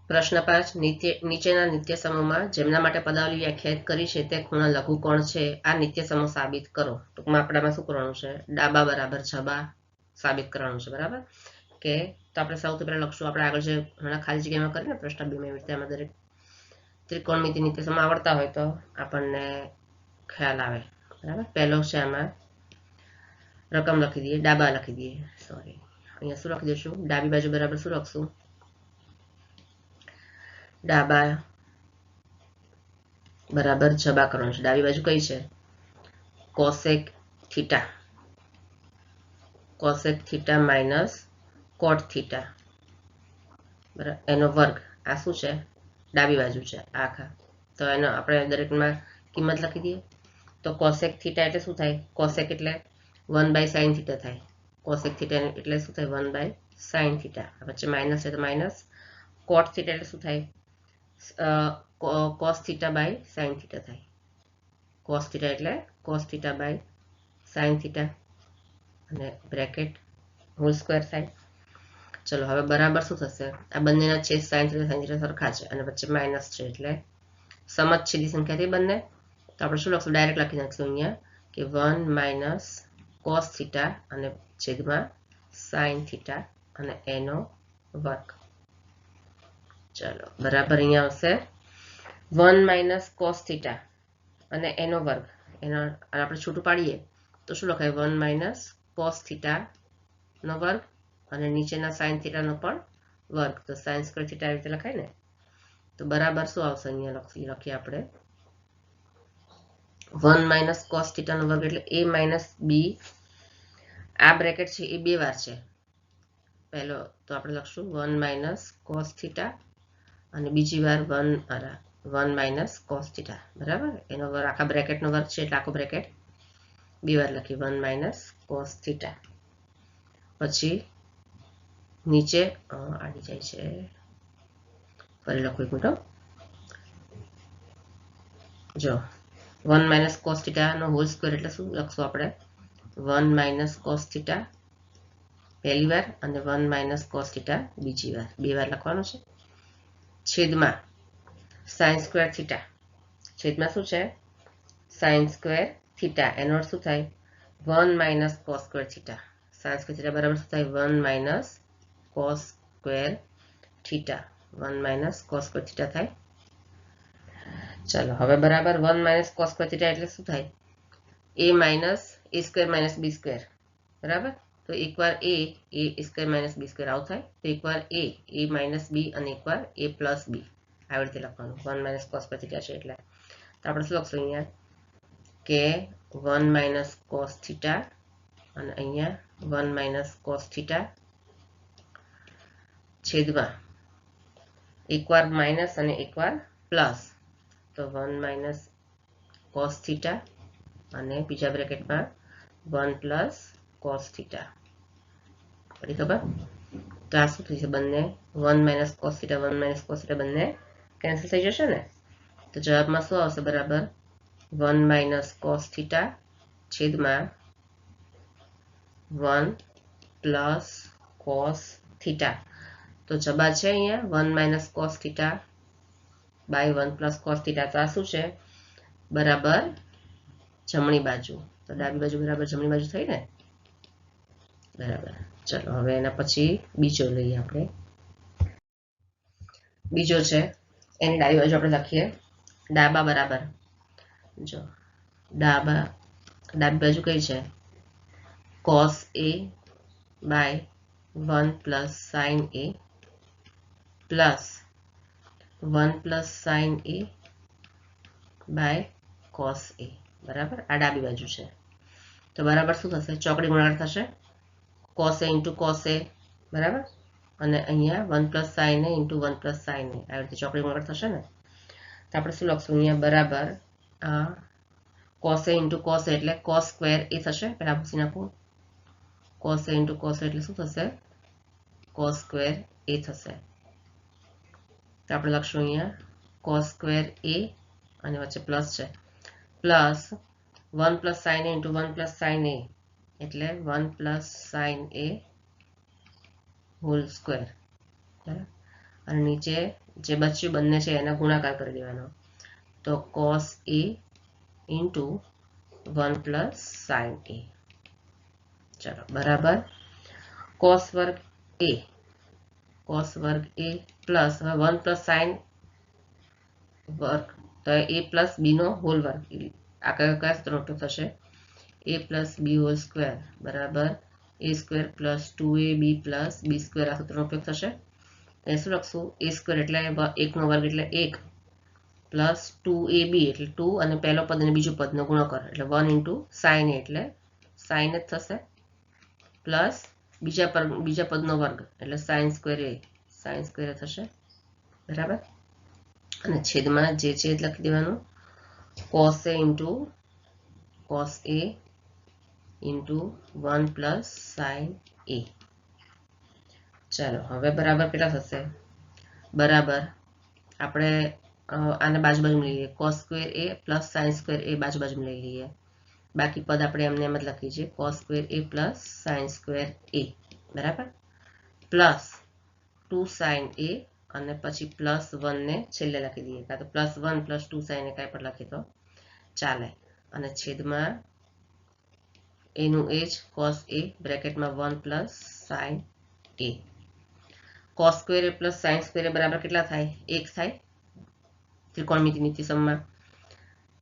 પ્રશ્ન 5. નીચેના નિત્ય સમૂહમાં જેમના માટે પદાવલી વ્યાખ્યાયિત કરી છે તે ખૂણા લઘુકોણ છે. આ નિત્ય સમૂહ સાબિત કરો. ટૂંકમાં આપણામાં શું કરવાનું છે? ડાબા બરાબર જબા સાબિત કરવાનું છે. બરાબર કે તો આપણે સૌથી પહેલા લખશું, આપણે આગળ જે હમણાં ખાલી જગ્યામાં કરીને પ્રશ્ન 2 એવી રીતે આમાં દરેક ત્રિકોણમિતિ નિત્ય સમૂહ આવડતા હોય તો આપણને ખ્યાલ આવે. બરાબર, પહેલો છે આમાં રકમ લખી દઈએ, ડાબા લખી દઈએ, સોરી અહીંયા શું લખી દઈશું? ડાબી બાજુ બરાબર શું લખશું? ડાબા બરાબર જબા કરવાનું છે. ડાબી બાજુ કઈ છે? Cosec theta. Cosec theta minus cot theta, બરાબર, એનો વર્ગ. આ શું છે? ડાબી બાજુ છે આખા. તો એનો આપણે દરેકમાં કિંમત લખી દઈએ. તો કોસેક થીટા એટલે શું થાય? કોસેક એટલે 1/sin થીટા થાય. કોસેક થીટા એટલે શું થાય? 1/sin theta. વચ્ચે માઇનસ છે તો માઇનસ. કોટ થીટા એટલે શું થાય? cos theta by sin theta થાય. cos થીટા એટલે cos theta by sin theta અને બ્રેકેટ હોલ સ્ક્વેર થાય. ચલો હવે બરાબર શું થશે? આ બંનેના છેદ sin થીટા સરખા છે અને વચ્ચે માઇનસ છે એટલે સમછેદી સંખ્યાથી બંને. તો આપણે શું લખશું? ડાયરેક્ટ લખી નાખશું અહીંયા કે 1 - cos થીટા અને છેદમાં sin થીટા અને એનો વર્ગ. ચલો બરાબર અહીંયા આવશે 1 - cos થીટા અને એનો વર્ગ. એનો આપણે છૂટું પાડીએ તો શું લખાય? 1 - cos થીટા નો વર્ગ અને નીચેના sin થીટાનો પણ વર્ગ. તો sin સ્ક્વેર થીટા આવી રીતે લખાય ને. તો બરાબર શું આવશે? અહીંયા લખીએ આપણે 1 - cos થીટાનો વર્ગ એટલે a - b. આ બ્રેકેટ છે એ બે વાર છે. પહેલો તો આપણે લખશું 1 - cos થીટા અને બીજી વાર 1 - cos થીટા. બરાબર, એનો વર્ગ આખા બ્રેકેટનો વર્ગ છે એટલે આખો બ્રેકેટ બે વાર લખી 1 - cos થીટા. પછી નીચે આવી જાય છે, ફરી લખું એક મિનિટ. જો 1 - cos થીટા નો હોલ સ્ક્વેર એટલે શું લખશું આપણે? 1 - cos થીટા પહેલી વાર અને 1 - cos થીટા બીજી વાર, બે વાર લખવાનું છે. છેદમાં sin સ્ક્વેર થીટા. છેદમાં શું છે? sin square theta. એનો અર્થ શું થાય? 1 - cos square theta. sin square theta બરાબર શું થાય? 1 - cos square theta. 1 - cos square theta થાય. ચલો હવે બરાબર 1 - cos સ્ક્વેર થીટા એટલે શું થાય? a square minus b square. બરાબર, તો એકવાર a square minus b square આવું થાય. તો એકવાર a માઇનસ b અને એકવાર a પ્લસ b આવી રીતે લખવાનું. 1 - cos સ્ક્વેર થીટા છે એટલે. તો આપણે શું લખશું અહીંયા કે 1 - cos થીટા અને અહીંયા 1 - cos થીટા છેદમાં એકવાર માઇનસ અને એકવાર પ્લસ. તો 1 - cos થીટા અને બીજા બ્રેકેટમાં 1 + cos થીટા. પડી ખબર? તો આ શું થશે? બંને 1 - cos થીટા 1 - cos થીટા બંને કેન્સલ થઈ જશે ને. તો જવાબમાં શું આવશે? બરાબર 1 - cos થીટા છેદમાં 1 + cos થીટા. તો જવાબ છે અહીંયા 1 - cos theta by 1 + cos theta. તો આ શું છે? બરાબર જમણી બાજુ. તો ડાબી બાજુ બરાબર જમણી બાજુ થઈ ને. બરાબર, ચલો હવે એના પછી બીજો લઈએ આપણે. બીજો છે એની ડાબી બાજુ આપણે લખીએ ડાબા બરાબર. જો ડાબી બાજુ કઈ છે? cos a by 1 + sin a plus 1 + sin a by cos a. બરાબર, આ ડાબી બાજુ છે. તો બરાબર શું થશે? ચોકડી ગુણાકાર થશે. cos a * cos a. બરાબર, અને અહીંયા 1 + sin a * 1 + sin a આવી રીતે ચોકડી ગુણાકાર થશે ને. તો આપણે શું લખશું અહીંયા? બરાબર cos a * cos a એટલે cos સ્ક્વેર a થશે. પહેલા પૂછી નાખું. cos a * cos a એટલે શું થશે? cos સ્ક્વેર a થશે. તો આપણે લખશું અહીંયા cos સ્ક્વેર a અને વચ્ચે પ્લસ છે plus 1 plus sine A into 1 plus sine એ એટલે 1 પ્લસ સાઇન એ હોલ સ્ક્વેર, બરાબર. અને નીચે જે બચ્યું બંને છે એના ગુણાકાર કરી દેવાનો, તો કોસ એ ઇન્ટુ 1 પ્લસ સાઇન એ. ચલો બરાબર. કોસ વર્ગ એ પ્લસ 1 પ્લસ સાઇન વર્ગ તો એ પ્લસ બી નો હોલ વર્ગ, આ કયા સૂત્રનો ઉપયોગ થશે? એ પ્લસ બી હોલ સ્ક્વેર બરાબર એ square plus 2ab plus B square, આ સૂત્રનો ઉપયોગ થશે. એ શું લખશું? એ સ્ક્વેર એટલે 1 નો વર્ગ એટલે 1 પ્લસ 2ab એટલે 2 અને પહેલો પદ અને બીજું પદનો ગુણાકાર એટલે 1 ઇન્ટુ સાઇન એ એટલે સાઇન જ થશે, પ્લસ બીજા પદનો વર્ગ એટલે સાઇન સ્ક્વેર એ થશે, બરાબર. અને છેદમાં જે છે લખી દેવાનું, કોસ એ ઇન્ટુ 1 પ્લસ સાઇન એ. ચાલો હવે બરાબર કેટલા થશે? બરાબર આપણે આને બાજુ લઈ લઈએ, cos square A plus sine square એ બાજુ લઈ લઈએ. બાકી પદ આપણે એમને એમ જ લખીએ છીએ, cos square A plus sine square A બરાબર, પ્લસ 2 સાઇન એ અને પછી પ્લસ 1 ને છેલ્લે લખી દઈએ, કાં તો પ્લસ 1 પ્લસ 2 સાઇન એ કાંઈ પણ લખીએ તો ચાલે. અને છેદમાં એનું એ જ કોસ એ બ્રેકેટમાં 1 plus sine A. Cos square A plus sine square A બરાબર કેટલા થાય? 1 થાય ત્રિકોણમિતિ નીતિસમમાં.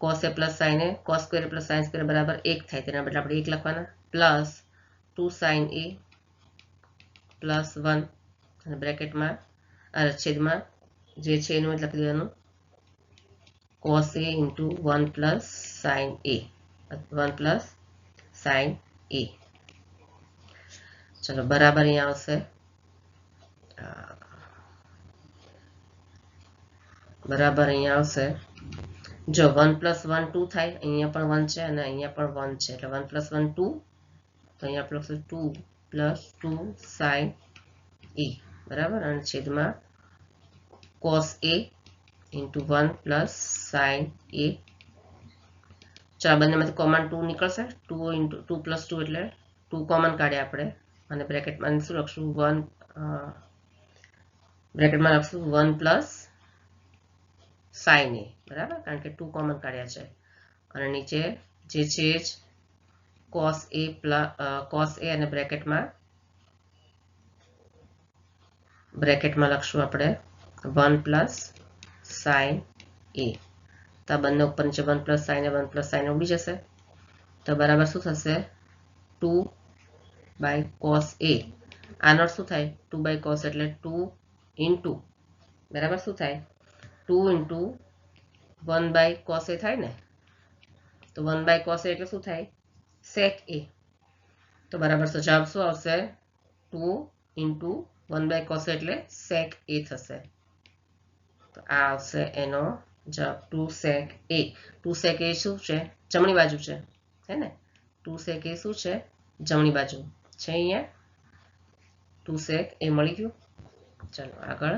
Cos A plus sine A cos square plus sine square બરાબર 1 થાય, તેના બદલે આપણે 1 લખવાના, પ્લસ 2 સાઇન એ પ્લસ 1 અને બ્રેકેટમાં છેદમાં જે છે એનું લખી દેવાનું, cos A into 1 plus sine A 1 plus sine એ. ચલો બરાબર અહીંયા આવશે, બરાબર અહીંયા આવશે. જો 1 પ્લસ 1 2 થાય, અહીંયા પણ 1 છે અને અહીંયા પણ 1 છે એટલે 1 પ્લસ 1 2, તો અહીંયા આપણે લખશું 2 પ્લસ 2 સાઇન એ બરાબર, અને છેદમાં કોસ એ ઇન્ટુ 1 પ્લસ સાઇન એ. ચાલો બંનેમાંથી કોમન 2 નીકળશે, 2 પ્લસ 2 એટલે 2 કોમન કાઢ્યા આપણે, અને બ્રેકેટમાં શું લખશું? 1 બ્રેકેટમાં લખશું 1 પ્લસ સાઇન એ બરાબર, કારણ કે 2 કોમન કાઢ્યા છે. અને નીચે જે છે જ કોસ એ અને બ્રેકેટમાં લખશું આપણે 1 પ્લસ સાઇન એ. તો આ બંને ઉપર નીચે 1 plus sine A 1 plus sine ઉડી જશે, તો બરાબર શું થશે? 2 બાય કોસ એ. આનો શું થાય? 2 બાય કોસ એટલે 2 ઇન્ટુ બરાબર શું થાય? 2 ઇન્ટુ 1 બાય કોસ એ થાય ને, તો 1 બાય કોસ એ એટલે શું થાય? સેક એ. તો બરાબર જવાબ શું આવશે? 2 ઇન્ટુ 1 બાય કોસ એટલે સેક એ થશે. તો આ આવશે એનો જવાબ 2 સેક એ. 2 સેક એ શું છે? જમણી બાજુ છે, હે ને? 2 સેક એ શું છે? જમણી બાજુ છે. અહીંયા 2 સેક એ મળી ગયું. ચાલો આગળ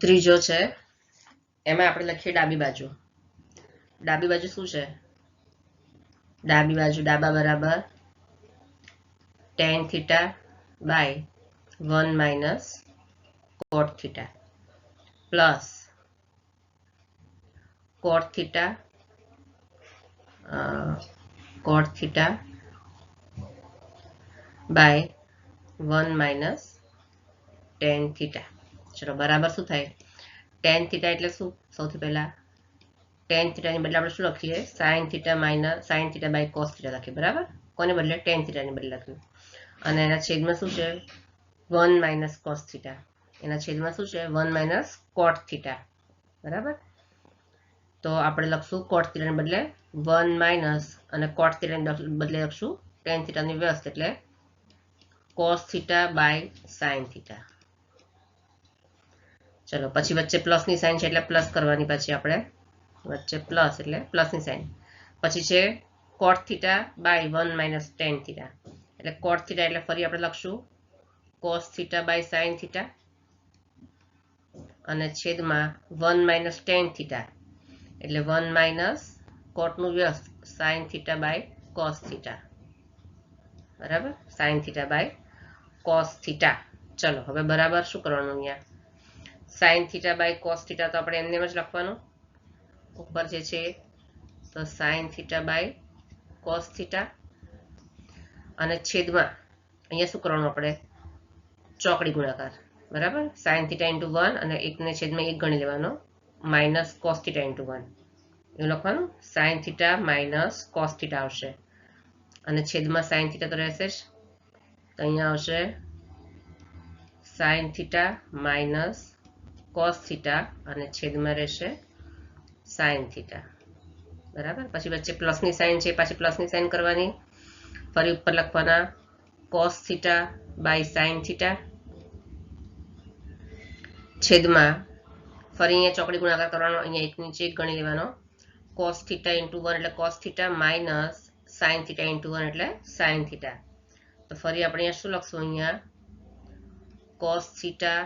ત્રીજો છે, એમાં આપણે લખીએ ડાબી બાજુ. ડાબી બાજુ શું છે? ડાબી બાજુ ડાબા બરાબર tan theta by 1 minus cot theta plus cot theta by 1 minus tan theta. ચલો બરાબર શું થાય? tan થીટા એટલે શું? સૌથી પહેલા tan થીટાની બદલે આપણે શું લખીએ? sin theta by cos theta લખીએ બરાબર, કોને બદલે? tan થીટાની બદલે લખ્યું. અને એના છેદમાં શું છે? 1 માઇનસ cos થીટા. એના છેદમાં શું છે? 1 માઇનસ cot થીટા બરાબર. તો આપણે લખશું cot થીટાને બદલે 1 માઇનસ અને cot થીટાને બદલે લખશું tan થીટાની વ્યસ્ત એટલે cos theta by sin theta. ચલો પછી વચ્ચે પ્લસની સાઇન છે એટલે પ્લસ કરવાની, પછી આપણે વચ્ચે પ્લસ એટલે પ્લસની સાઇન. પછી છે cot theta by 1 minus tan theta, એટલે cot થીટા એટલે ફરી આપણે લખશું cos theta by sin theta, અને છેદમાં 1 માઇનસ tan થીટા એટલે 1 માઇનસ કોટનું વ્યસ્ત sine theta by cos theta, બરાબર, sine theta by cos theta. ચલો હવે બરાબર શું કરવાનું, અહીંયા sine theta by cos theta તો આપણે એમને જ લખવાનું, ઉપર જે છે તો sine theta by cos theta, અને છેદમાં અહીંયા શું કરવાનું આપણે, ચોકડી ગુણાકાર, બરાબર, સાઇન થીટા ઇન્ટુ 1 અને એકને છેદમાં 1 ગણી લેવાનો, માઇનસ કોસ થીટા ઇન્ટુ 1 એવું લખવાનું, sign theta minus cos theta આવશે, અને છેદમાં સાઇન થીટા તો રહેશે જ, તો અહીંયા આવશે sine theta minus cos theta અને છેદમાં રહેશે સાઇન થીટા, બરાબર. પછી વચ્ચે પ્લસની સાઇન છે, પાછી પ્લસની સાઇન કરવાની, ફરી ઉપર લખવાના cos theta by sine theta, છેદમાં ફરી અહીંયા ચોકડી ગુણાકાર કરવાનો, અહીંયા એક નીચે એક ગણી લેવાનો, કોસ થીટા ઇન્ટુ 1 એટલે cos theta minus sine theta into 1 એટલે સાઇન થીટા. તો ફરી આપણે અહીંયા શું લખશું, અહીંયા cos theta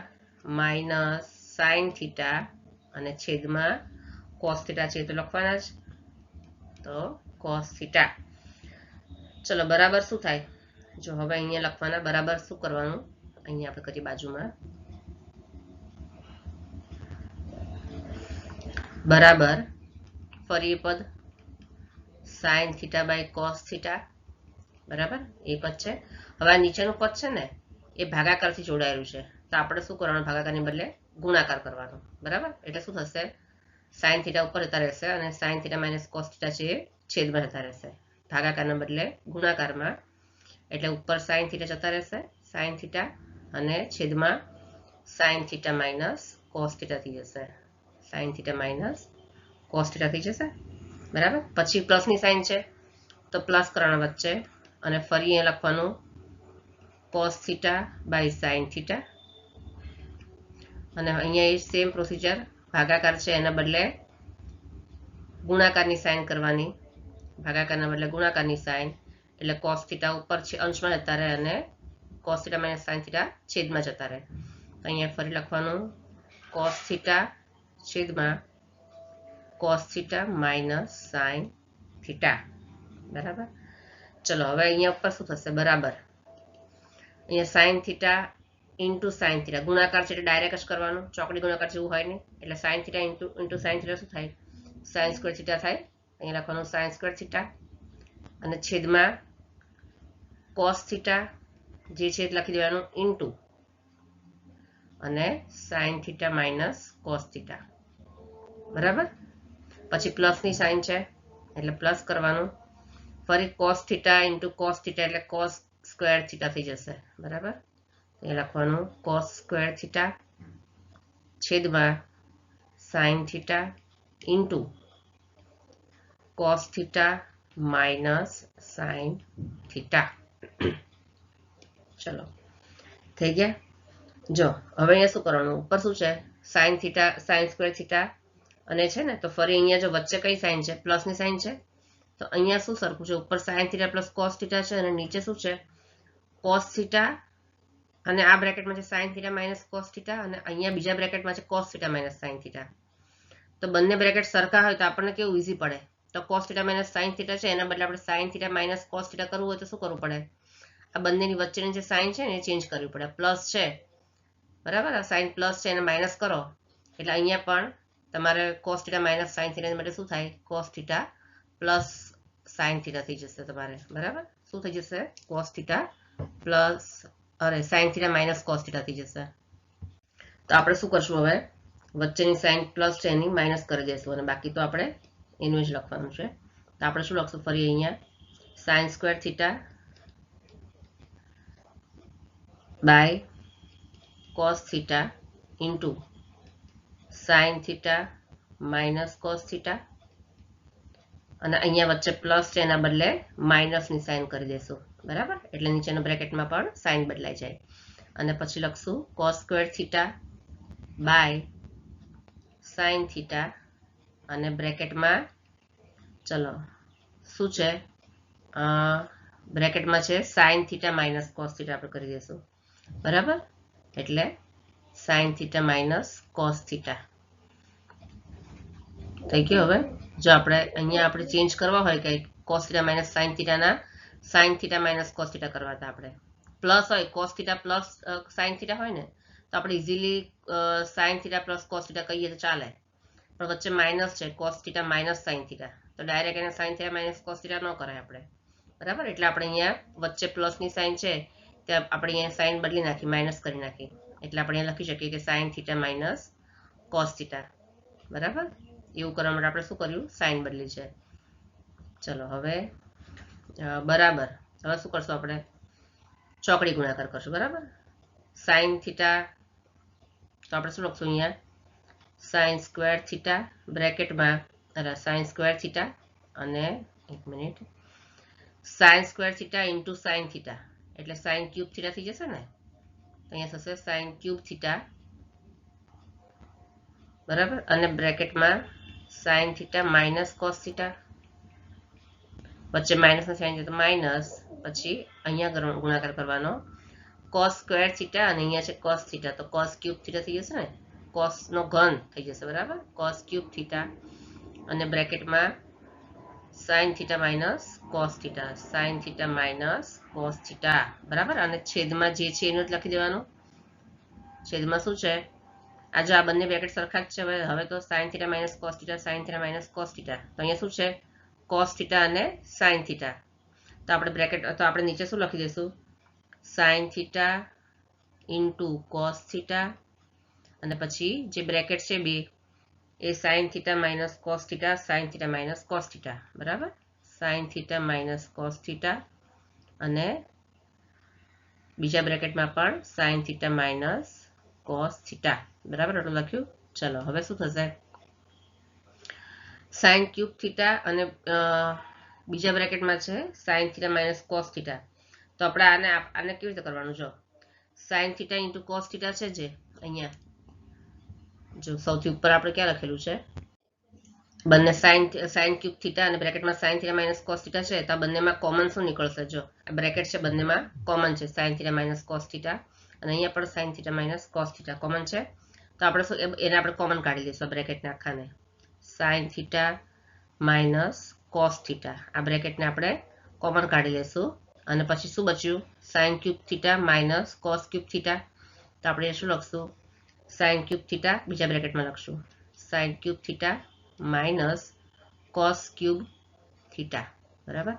minus sine theta અને છેદમાં કોસ થીટા છે તો લખવાના જ, તો કોસ થીટા. ચલો બરાબર શું થાય, જો હવે અહીંયા લખવાના, બરાબર શું કરવાનું, અહીંયા આપણે કરીએ બાજુમાં, બરાબર ફરી એ પદ sine theta by cos theta, બરાબર એ પદ છે. હવે આ નીચેનું પદ છે ને એ ભાગાકારથી જોડાયેલું છે, તો આપણે શું કરવાનું, ભાગાકારની બદલે ગુણાકાર કરવાનો, બરાબર. એટલે શું થશે, સાઇન થીટા ઉપર જતા રહેશે અને sine theta minus cos theta છે એ છેદમાં જતા રહેશે, ભાગાકારના બદલે ગુણાકારમાં, એટલે ઉપર સાઇન થીટા જતા રહેશે, સાઇન થીટા, અને છેદમાં sign theta minus cos theta થઈ જશે, sign theta minus cos theta થઈ જશે, બરાબર. પછી પ્લસની સાઇન છે તો પ્લસ કરવાના વચ્ચે, અને ફરી અહીંયા લખવાનું cos theta by sine theta, અને અહીંયા એ સેમ પ્રોસિજર, ભાગાકાર છે એના બદલે ગુણાકારની સાઇન કરવાની, ભાગાકારના બદલે ગુણાકારની સાઇન, એટલે કોસ થીટા ઉપર છે અંશમાં જતા રહે અને cos theta minus sine theta છેદમાં જતા રહે. અહીંયા ફરી લખવાનું કોસ થીટા છેદમાં cos theta minus sine theta, બરાબર. ચલો હવે અહીંયા ઉપર શું થશે, બરાબર અહીંયા sine theta into sine theta, ગુણાકાર છે એટલે ડાયરેક્ટ જ કરવાનું, ચોકડી ગુણાકાર જેવું હોય નહીં, એટલે sine theta into sine theta શું થાય, સાઇન સ્ક્વેર થીટા થાય, અહીંયા લખવાનું સાઇન સ્ક્વેર થીટા, અને છેદમાં કોસ થીટા જે છે લખી દેવાનું ઇન્ટુ, અને sine theta minus cos theta, બરાબર. પછી પ્લસની સાઇન છે એટલે પ્લસ કરવાનું, ફરી cos theta into cos theta એટલે કોસ સ્ક્વેર થીટા થઈ જશે, બરાબર. એ લખવાનું કોસ સ્ક્વેર થીટા છેદમાં sign theta into cos theta minus sine theta. ચલો થઈ ગયા. જો હવે અહીંયા શું કરવાનું, ઉપર શું છે sine theta sign square theta, અને છે ને તો ફરી અહીંયા જો વચ્ચે કઈ સાઇન છે, પ્લસની સાઇન છે, તો અહીંયા શું સરખું છે, ઉપર sign theta plus cos theta છે અને નીચે શું છે કોસ થીટા, અને આ બ્રેકેટમાં છે sine theta minus cos theta, અને અહીંયા બીજા બ્રેકેટમાં છે cos theta minus sine theta. તો બંને બ્રેકેટ સરખા હોય તો આપણને કેવું ઈઝી પડે, તો cos theta minus sine theta છે એના બદલે આપણે sine theta minus cos theta કરવું હોય તો શું કરવું પડે, આ બંનેની વચ્ચેની જે સાઇન છે ને એ ચેન્જ કરવી પડે, પ્લસ છે, બરાબર, આ સાઇન પ્લસ છે એને માઇનસ કરો એટલે અહીંયા પણ તમારે cos theta minus sine theta માટે શું થાય, cos theta plus sine theta થઈ જશે તમારે, બરાબર. શું થઈ જશે, cos theta plus sine theta minus cos theta થઈ જશે. તો આપણે શું કરશું, હવે વચ્ચેની સાઇન પ્લસ છે એની માઇનસ કરી દઈશું, અને બાકી તો આપણે એનું જ લખવાનું છે. તો આપણે શું લખશું, ફરી અહીંયા sine square theta by cos theta into sine theta minus cos theta, અને અહીંયા વચ્ચે પ્લસ છે એના બદલે માઇનસની સાઇન કરી દઈશું, બરાબર. એટલે નીચેના બ્રેકેટમાં પણ સાઇન બદલાઈ જાય, અને પછી લખશું cos square theta by sine theta, અને બ્રેકેટમાં ચલો શું છે, બ્રેકેટમાં છે sine theta minus cos theta આપણે કરી દઈશું, બરાબર. એટલે sine theta minus cos theta થઈ ગયું. હવે જો આપણે અહીંયા આપણે ચેન્જ કરવા હોય કે કોસ થીટા માઇનસ સાઇન થીટાના sine theta minus cos theta કરવા હતા આપણે પ્લસ હોય cos theta plus sine theta હોય ને તો આપણે easily sine theta plus cos theta કહીએ તો ચાલે, પણ વચ્ચે માઇનસ છે cos theta minus sine theta, તો ડાયરેક્ટ એને sine theta minus cos theta ન કરાય આપણે, બરાબર. એટલે આપણે અહીંયા વચ્ચે પ્લસની સાઇન છે ત્યાં આપણે અહીંયા સાઇન બદલી નાખી, માઇનસ કરી નાખી, એટલે આપણે અહીંયા લખી શકીએ કે sine theta minus cos theta, બરાબર. એવું કરવા માટે આપણે શું કર્યું, સાઇન બદલી છે. ચલો હવે બરાબર. હવે શું કરશું આપણે, ચોકડી ગુણાકાર કરશું, બરાબર. સાઇન થીટા તો આપણે શું લખશું અહીંયા, સાઇન સ્ક્વેર થીટા બ્રેકેટમાં સાઇન સ્ક્વેર થીટા અને એક minute sine square theta into sine theta એટલે સાઇન ક્યુબ થીટા થઈ જશે ને, તો અહીંયા થશે સાઇન ક્યુબ થીટા, બરાબર. અને બ્રેકેટમાં sine theta minus cos theta, વચ્ચે માઇનસ સાઇન છે તો માઇનસ, પછી અહીંયા ગુણાકાર કરવાનો કોસ સ્ક્વેર થીટા અને અહીંયા છે કોસ થીટા, તો કોસ ક્યુબ થીટા થઈ જશે ને, કોસ નો ઘન થઈ જશે, બરાબર. કોસ ક્યુબ થીટા અને બ્રેકેટમાં sine theta minus cos theta, sine theta minus cos theta, બરાબર. અને છેદમાં જે છે એનું જ લખી દેવાનું. છેદમાં શું છે, આ જો આ બંને બ્રેકેટ સરખા જ છે, હવે તો sine theta minus cos theta, sine theta minus cos theta, તો અહીંયા શું છે કોસ થીટા અને સાઇન થીટા, તો આપણે બ્રેકેટ તો આપણે નીચે શું લખી દઈશું, sine theta into cos theta અને પછી જે બ્રેકેટ છે બે એ sine theta minus cos theta, sine theta minus cos theta, બરાબર. Sine theta minus cos theta અને બીજા બ્રેકેટમાં પણ sine theta minus cos theta, બરાબર. એટલું લખ્યું. ચલો હવે શું થશે, સાઇન ક્યુબ થીટા અને બીજા બ્રેકેટમાં છે sine theta minus cos theta, તો આપણે આને કેવી રીતે કરવાનું, જો sign theta into cos theta છે જે અહીંયા જો સૌથી ઉપર આપણે ક્યાં લખેલું છે, બંને સાઇન ક્યુબ થીટા અને બ્રેકેટમાં sine theta minus cos theta છે, તો આ બંનેમાં કોમન શું નીકળશે, જો આ બ્રેકેટ છે બંનેમાં કોમન છે sine theta minus cos theta અને અહીંયા પણ sine theta minus cos theta common છે, તો આપણે શું એને આપણે કોમન કાઢી લઈશું બ્રેકેટને આખાને, sine theta minus cos theta આ બ્રેકેટને આપણે કોમન કાઢી લઈશું અને પછી શું બચ્યું, sine cube theta minus cos cube theta, તો આપણે શું લખશું, સાઇન ક્યુબ થીટા બીજા બ્રેકેટમાં લખશું sign cube theta minus cos cube theta, બરાબર.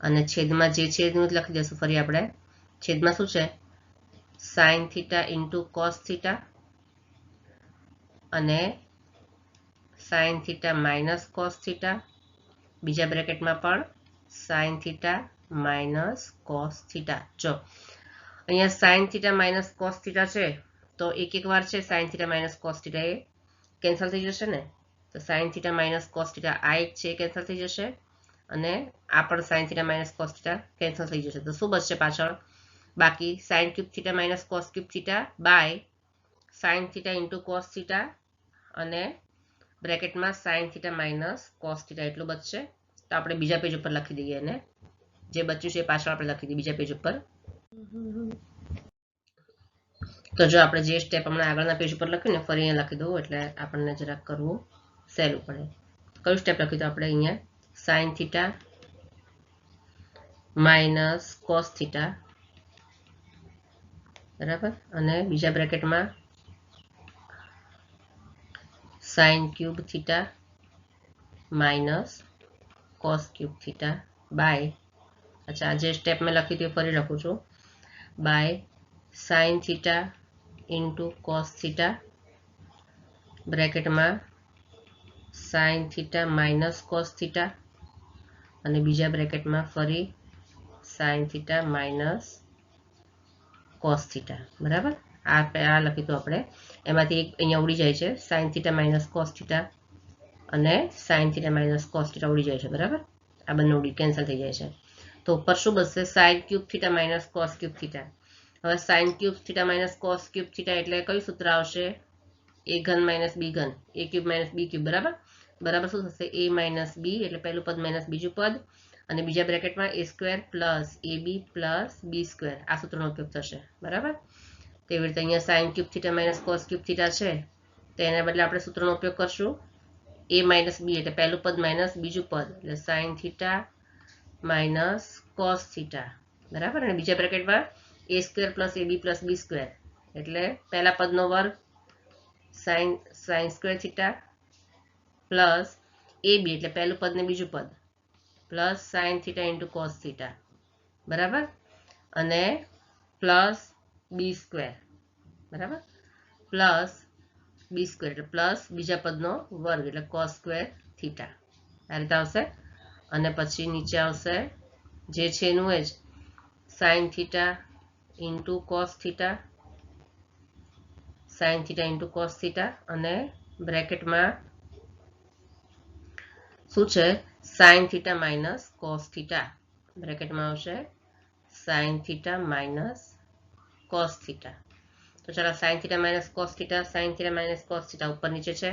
અને છેદમાં જે છે એનું જ લખી દઈશું ફરી આપણે, છેદમાં શું છે sine theta into cos theta અને sine theta minus cos theta, બીજા બ્રેકેટમાં પણ sine theta minus cos theta. જો અહીંયા sine theta minus cos theta છે તો એક વાર છે sine theta minus cos theta એ કેન્સલ થઈ જશે ને, તો sine theta minus cos theta આ એક છે કેન્સલ થઈ જશે અને આ પણ sine theta minus cos theta cancel થઈ જશે, તો શું બચશે પાછળ બાકી sine cube theta minus cos cube theta by sine theta into cos theta અને બ્રેકેટમાં sine theta minus cos theta એટલું બચશે. તો આપણે બીજા પેજ ઉપર લખી દઈએ અને જે બચ્યું છે એ પાછળ આપણે લખી દઈએ બીજા પેજ ઉપર. તો જો આપણે જે સ્ટેપ હમણાં આગળના પેજ ઉપર લખ્યું ને ફરી અહીંયા લખી દઉં એટલે આપણને જરાક કરવું સહેલું પડે. કયું સ્ટેપ લખ્યું તો આપણે અહીંયા sine theta minus cos theta, બરાબર. અને બીજા બ્રેકેટમાં sine cube theta minus cos cube theta by, અચ્છા જે સ્ટેપ મેં લખી હતી ફરી લખું છું, by sine theta into cos theta બ્રેકેટમાં sine theta minus cos theta અને બીજા બ્રેકેટમાં ફરી sine theta minus cos theta, બરાબર. આ લખી તો આપણે એમાંથી એક અહીંયા ઉડી જાય છે sine theta minus cos theta અને sine theta minus cos theta ઉડી જાય છે, બરાબર. આ બંને ઉડી કેન્સલ થઈ જાય છે, તો ઉપર શું બચશે sine cube theta minus cos cube theta. હવે sine cube theta minus cos cube theta એટલે કયું સૂત્ર આવશે, એ ઘન માઇનસ બી ઘન, A cube minus B cube, બરાબર. બરાબર શું થશે એ માઇનસ બી એટલે પહેલું પદ માઇનસ બીજું પદ અને બીજા બ્રેકેટમાં એ સ્ક્વેર પ્લસ એ બી પ્લસ બી સ્ક્વેર આ સૂત્રનો ઉપયોગ થશે, બરાબર. તેવી રીતે અહીંયા sign cube theta minus cos cube theta છે તો એના બદલે આપણે સૂત્રનો ઉપયોગ કરશું a માઇનસ બી એટલે પહેલું પદ માઇનસ બીજું પદ એટલે sine theta minus cos theta બરાબર. અને બીજા બ્રેકેટમાં a square plus ab plus B square એટલે પહેલા પદનો વર્ગ sine square theta plus ab એટલે પહેલું પદ ને બીજું પદ plus sine theta into cos theta બરાબર. અને પ્લસ બી સ્ક્વેર બરાબર પ્લસ બી સ્ક્વેર એટલે પ્લસ બીજા પદનો વર્ગ એટલે કોસ સ્ક્વેર થીટા આ રીતે આવશે. અને પછી નીચે આવશે જે છે એનું એ જ sine theta into cos theta sine theta into cos theta અને બ્રેકેટમાં શું છે sine theta minus cos theta બ્રેકેટમાં આવશે sine theta minus cos theta. તો ચાલો sine theta minus cos theta sine theta minus cos theta ઉપર નીચે છે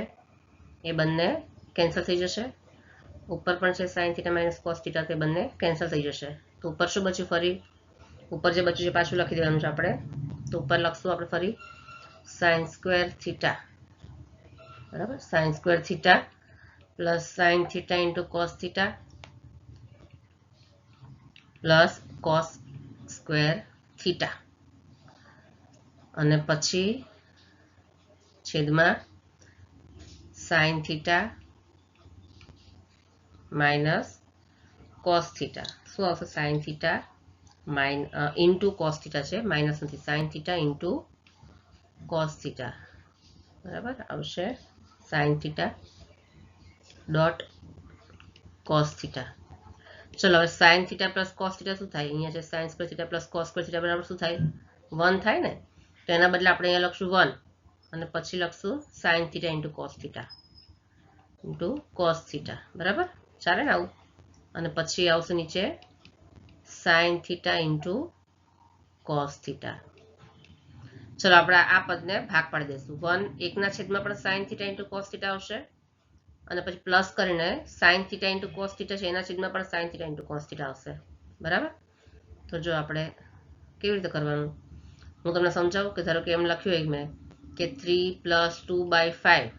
એ બંને કેન્સલ થઈ જશે. ઉપર પણ છે sine theta minus cos theta તે બંને કેન્સલ થઈ જશે. તો ઉપર શું બચ્યું ફરી ઉપર જે બચ્યું છે પાછું લખી દેવાનું છે આપણે. તો ઉપર લખશું આપણે ફરી સાઇન સ્ક્વેર થીટા બરાબર sign square theta plus sine theta into cos theta plus cos square theta અને પછી છેદમાં sign theta minus cos theta શું આવશે sine theta into cos theta છે માઇનસ નથી sign theta into cos theta બરાબર આવશે sine theta dot cos theta. ચલો હવે sign theta plus cos theta શું થાય અહીંયા છે sine square theta plus cos square theta બરાબર શું થાય 1 થાય ને. તો એના બદલે આપણે અહીંયા લખશું 1 અને પછી લખશું sign theta into cos theta બરાબર ચાલે ને આવું. અને પછી આવશે નીચે sign theta into cos theta. ચલો આપણે આ પદને ભાગ પાડી દઈશું 1 એકના છેદમાં પણ sine theta into cos theta આવશે અને પછી પ્લસ કરીને sign theta into cos theta છે એના છેદમાં પણ sine theta into cos theta આવશે બરાબર. તો જો આપણે કેવી રીતે કરવાનું હું તમને સમજાવું કે ધારો કે એમ લખ્યું એક મેં કે 3 પ્લસ 2/5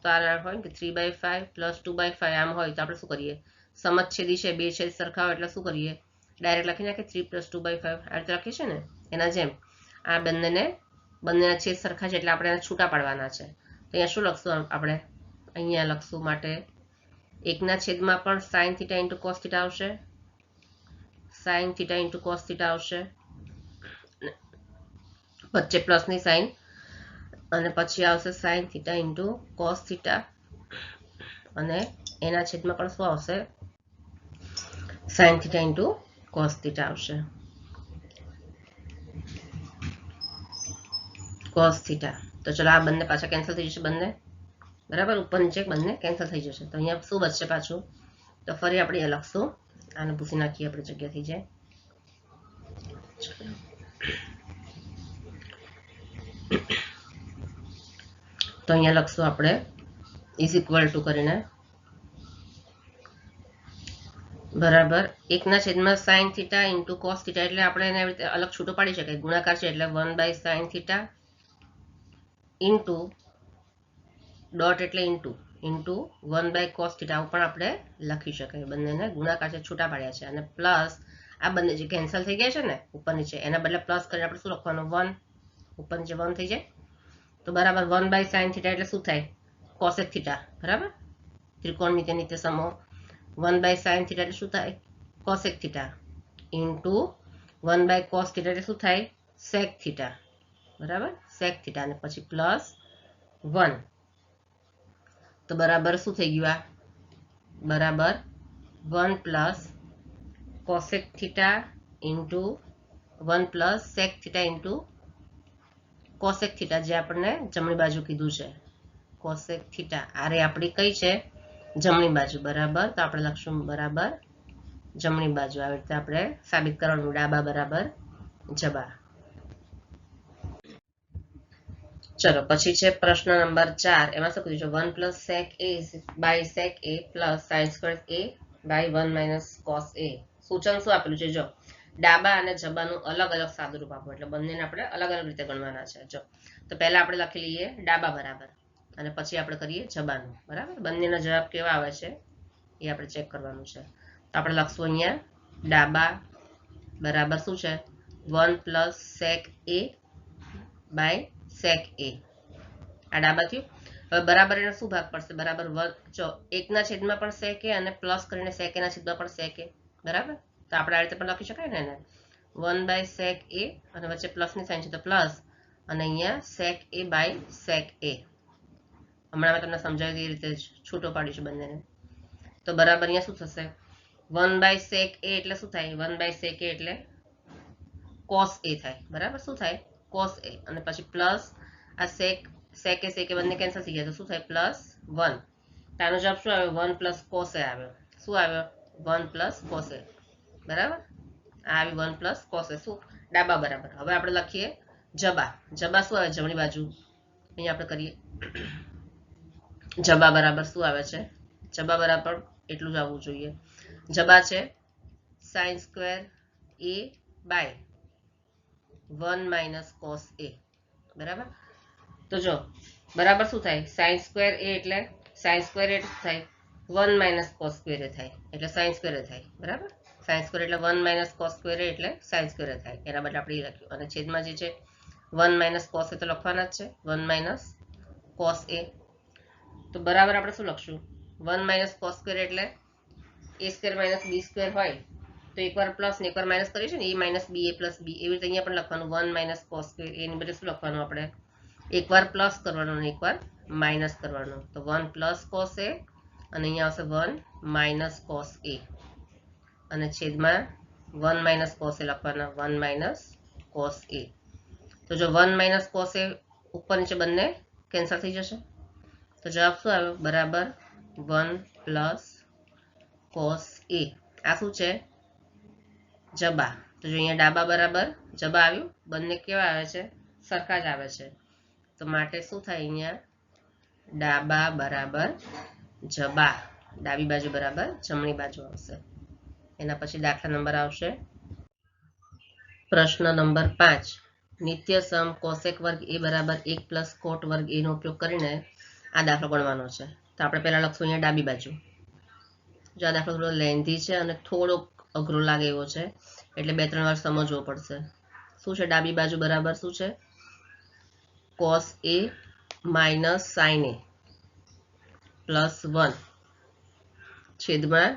તો આ હોય કે 3/5 પ્લસ 2/5 આમ હોય તો આપણે શું કરીએ સમછેદી છે બે છેદ સરખા હોય એટલે શું કરીએ ડાયરેક્ટ લખી નાખીએ 3 પ્લસ 2/5 આ રીતે લખીએ છીએ ને એના જેમ આ બંનેના છેદ સરખા છે એટલે આપણે એને છૂટા પાડવાના છે. તો અહીંયા શું લખશું આપણે અહીંયા લખશું માટે એકના છેદમાં પણ sine theta into cos theta આવશે sine theta into cos theta આવશે વચ્ચે પ્લસની સાઇન અને પછી આવશે sine theta into cos theta અને એના છેદમાં પણ શું આવશે sine theta into cos theta આવશે કોસ થીટા. તો ચલો આ બંને પાછા કેન્સલ થઈ જશે બંને બરાબર ઉપર નીચે બંને કેન્સલ થઈ જશે. તો અહીંયા શું બચશે પાછું તો ફરી આપણે અહીંયા લખશું આને ભૂસી નાખીએ આપણે જગ્યા થઈ જાય. તો અહીંયા લખશું આપણે ઇઝ ઇક્વલ ટુ કરીને બરાબર એકના છેદમાં sign theta into cos theta એટલે આપણે એને રીતે અલગ છૂટો પાડી શકાય ગુણાકાર છે એટલે 1/sin થીટા ઇન્ટુ ડોટ એટલે ઇન્ટુ 1/cos થીટા આવું પણ આપણે લખી શકાય બંનેને ગુણાકાર છે છૂટા પાડ્યા છે અને પ્લસ આ બંને જે કેન્સલ થઈ ગયા છે ને ઉપર નીચે એના બદલે પ્લસ કરીને આપણે શું લખવાનું 1 ઉપર નીચે 1 થઈ જાય તો બરાબર 1/sin થીટા એટલે શું થાય કોસેક થીટા બરાબર ત્રિકોણમિતિ નીચે સમો 1/sin થીટા એટલે શું થાય cosec theta into 1/cos theta એટલે શું થાય સેક થીટા બરાબર સેક થીટા અને પછી પ્લસ 1 તો બરાબર શું થઈ ગયું આ બરાબર 1 plus cosec theta into 1 plus sec theta into cosec theta જે આપણને જમણી બાજુ કીધું છે કોસેક થીટા આરે આપણી કઈ છે જમણી બાજુ બરાબર તો આપણે લખશું બરાબર જમણી બાજુ આવી રીતે આપણે સાબિત કરવાનું ડાબા બરાબર જબા. ચલો પછી છે પ્રશ્ન નંબર 4 એમાં શું કીધું છે 1 plus sec a by sec a plus sine square a by 1 - cos a. સૂચન શું આપેલું છે જો ડાબા અને જબાનું અલગ અલગ સાદુરૂપ આપો એટલે બંનેને આપણે અલગ અલગ રીતે ગણવાના છે. જો તો પહેલા આપણે લખી લઈએ ડાબા બરાબર અને પછી આપણે કરીએ જબાનું. બરાબર, બંનેના જવાબ કેવા આવે છે એ આપણે ચેક કરવાનું છે. તો આપણે લખશું અહીંયા ડાબા બરાબર શું છે 1 પ્લસ સેક એ બાય સેક એ. આ ડાબા થયું. હવે બરાબર એનો શું ભાગ પડશે? બરાબર જો એકના છેદમાં પણ સેક એ અને પ્લસ કરીને સેક એના છેદમાં પણ સેક એ. બરાબર, તો આપણે આ રીતે પણ લખી શકાય ને એને 1 બાય સેક એ અને વચ્ચે પ્લસની સાઇન છે તો પ્લસ અને અહીંયા સેક એ બાય સેક એ. હમણાં મેં તમને સમજાવી એ રીતે જ છૂટો પાડીશું બંનેને. તો બરાબર અહીંયા શું થશે 1 બાય સેક એ એટલે શું થાય? 1 બાય સેક એ એટલે કોસ એ થાય. બરાબર, શું થાય? કોસ એ. અને પછી પ્લસ આ સેક એ બંને કેન્સલ થઈ જાય તો શું થાય? પ્લસ 1. તો આનો જવાબ શું આવ્યો? 1 પ્લસ કોસ એ આવ્યો. શું આવ્યો? 1 પ્લસ કોસ એ. બરાબર, આ આવી 1 પ્લસ કોસ એ. શું? ડાબા બરાબર. હવે આપણે લખીએ જબા. જબા શું આવે? જમણી બાજુ. અહીંયા આપણે કરીએ જબા બરાબર શું આવે છે? જબા બરાબર એટલું જ આવવું જોઈએ. જબા છે sine square A by 1 minus cos A. બરાબર, તો જો બરાબર શું થાય? સાઇન સ્ક્વેર એ એટલે સાઇન સ્ક્વેર એ થાય 1 માઇનસ કોસ સ્ક્વેર એ થાય એટલે સાઇન સ્ક્વેર એ થાય. બરાબર, સાઇન સ્ક્વેર એટલે 1 માઇનસ કોસ સ્ક્વેર એટલે સાઇન સ્ક્વેર એ થાય. એના બદલે આપણે એ લખ્યું અને છેદમાં જે છે 1 માઇનસ કોસ એ તો લખવાના જ છે. 1 માઇનસ કોસ એ. તો બરાબર આપણે શું લખશું? 1 માઇનસ કોસ સ્ક્વેર એટલે એ સ્ક્વેર માઇનસ બી સ્ક્વેર હોય તો એકવાર પ્લસ ને એકવાર માઇનસ કરીશું ને એ માઇનસ બી એ પ્લસ બી. એવી રીતે અહીંયા પણ લખવાનું 1 માઇનસ કોસ સ્ક્વેર એની બદલે શું લખવાનું? આપણે એકવાર પ્લસ કરવાનું અને એકવાર માઇનસ કરવાનું. તો 1 પ્લસ કોસ એ અને અહીંયા આવશે 1 માઇનસ કોસ એ અને છેદમાં 1 માઇનસ કોસ એ લખવાના 1 માઇનસ કોસ એ. તો જો 1 માઇનસ કોસ એ ઉપર નીચે બંને કેન્સલ થઈ જશે તો જવાબ શું આવ્યો? બરાબર 1 પ્લસ કોસ એ. આ શું છે? જબા. તો જો અહીંયા ડાબા બરાબર જબા આવ્યું. બંને કેવા આવે છે? સરખા જ આવે છે. તો માટે શું થાય? અહીંયા ડાબા બરાબર જબા. ડાબી બાજુ બરાબર જમણી બાજુ આવશે. એના પછી દાખલા નંબર આવશે પ્રશ્ન નંબર 5. નિત્ય સમ કોસેક વર્ગ એ બરાબર 1 પ્લસ કોટ વર્ગ એ નો ઉપયોગ કરીને આ દાખલો ગણવાનો છે. તો આપણે પહેલા લખશું અહીંયા ડાબી બાજુ. જો આ દાખલો થોડો લેન્ધી છે અને થોડોક અઘરો લાગે એવો છે એટલે 2-3 વાર સમજવો પડશે. શું છે ડાબી બાજુ? બરાબર શું છે? કોસ એ માઇનસ સાઇન એ પ્લસ 1 છેદમાં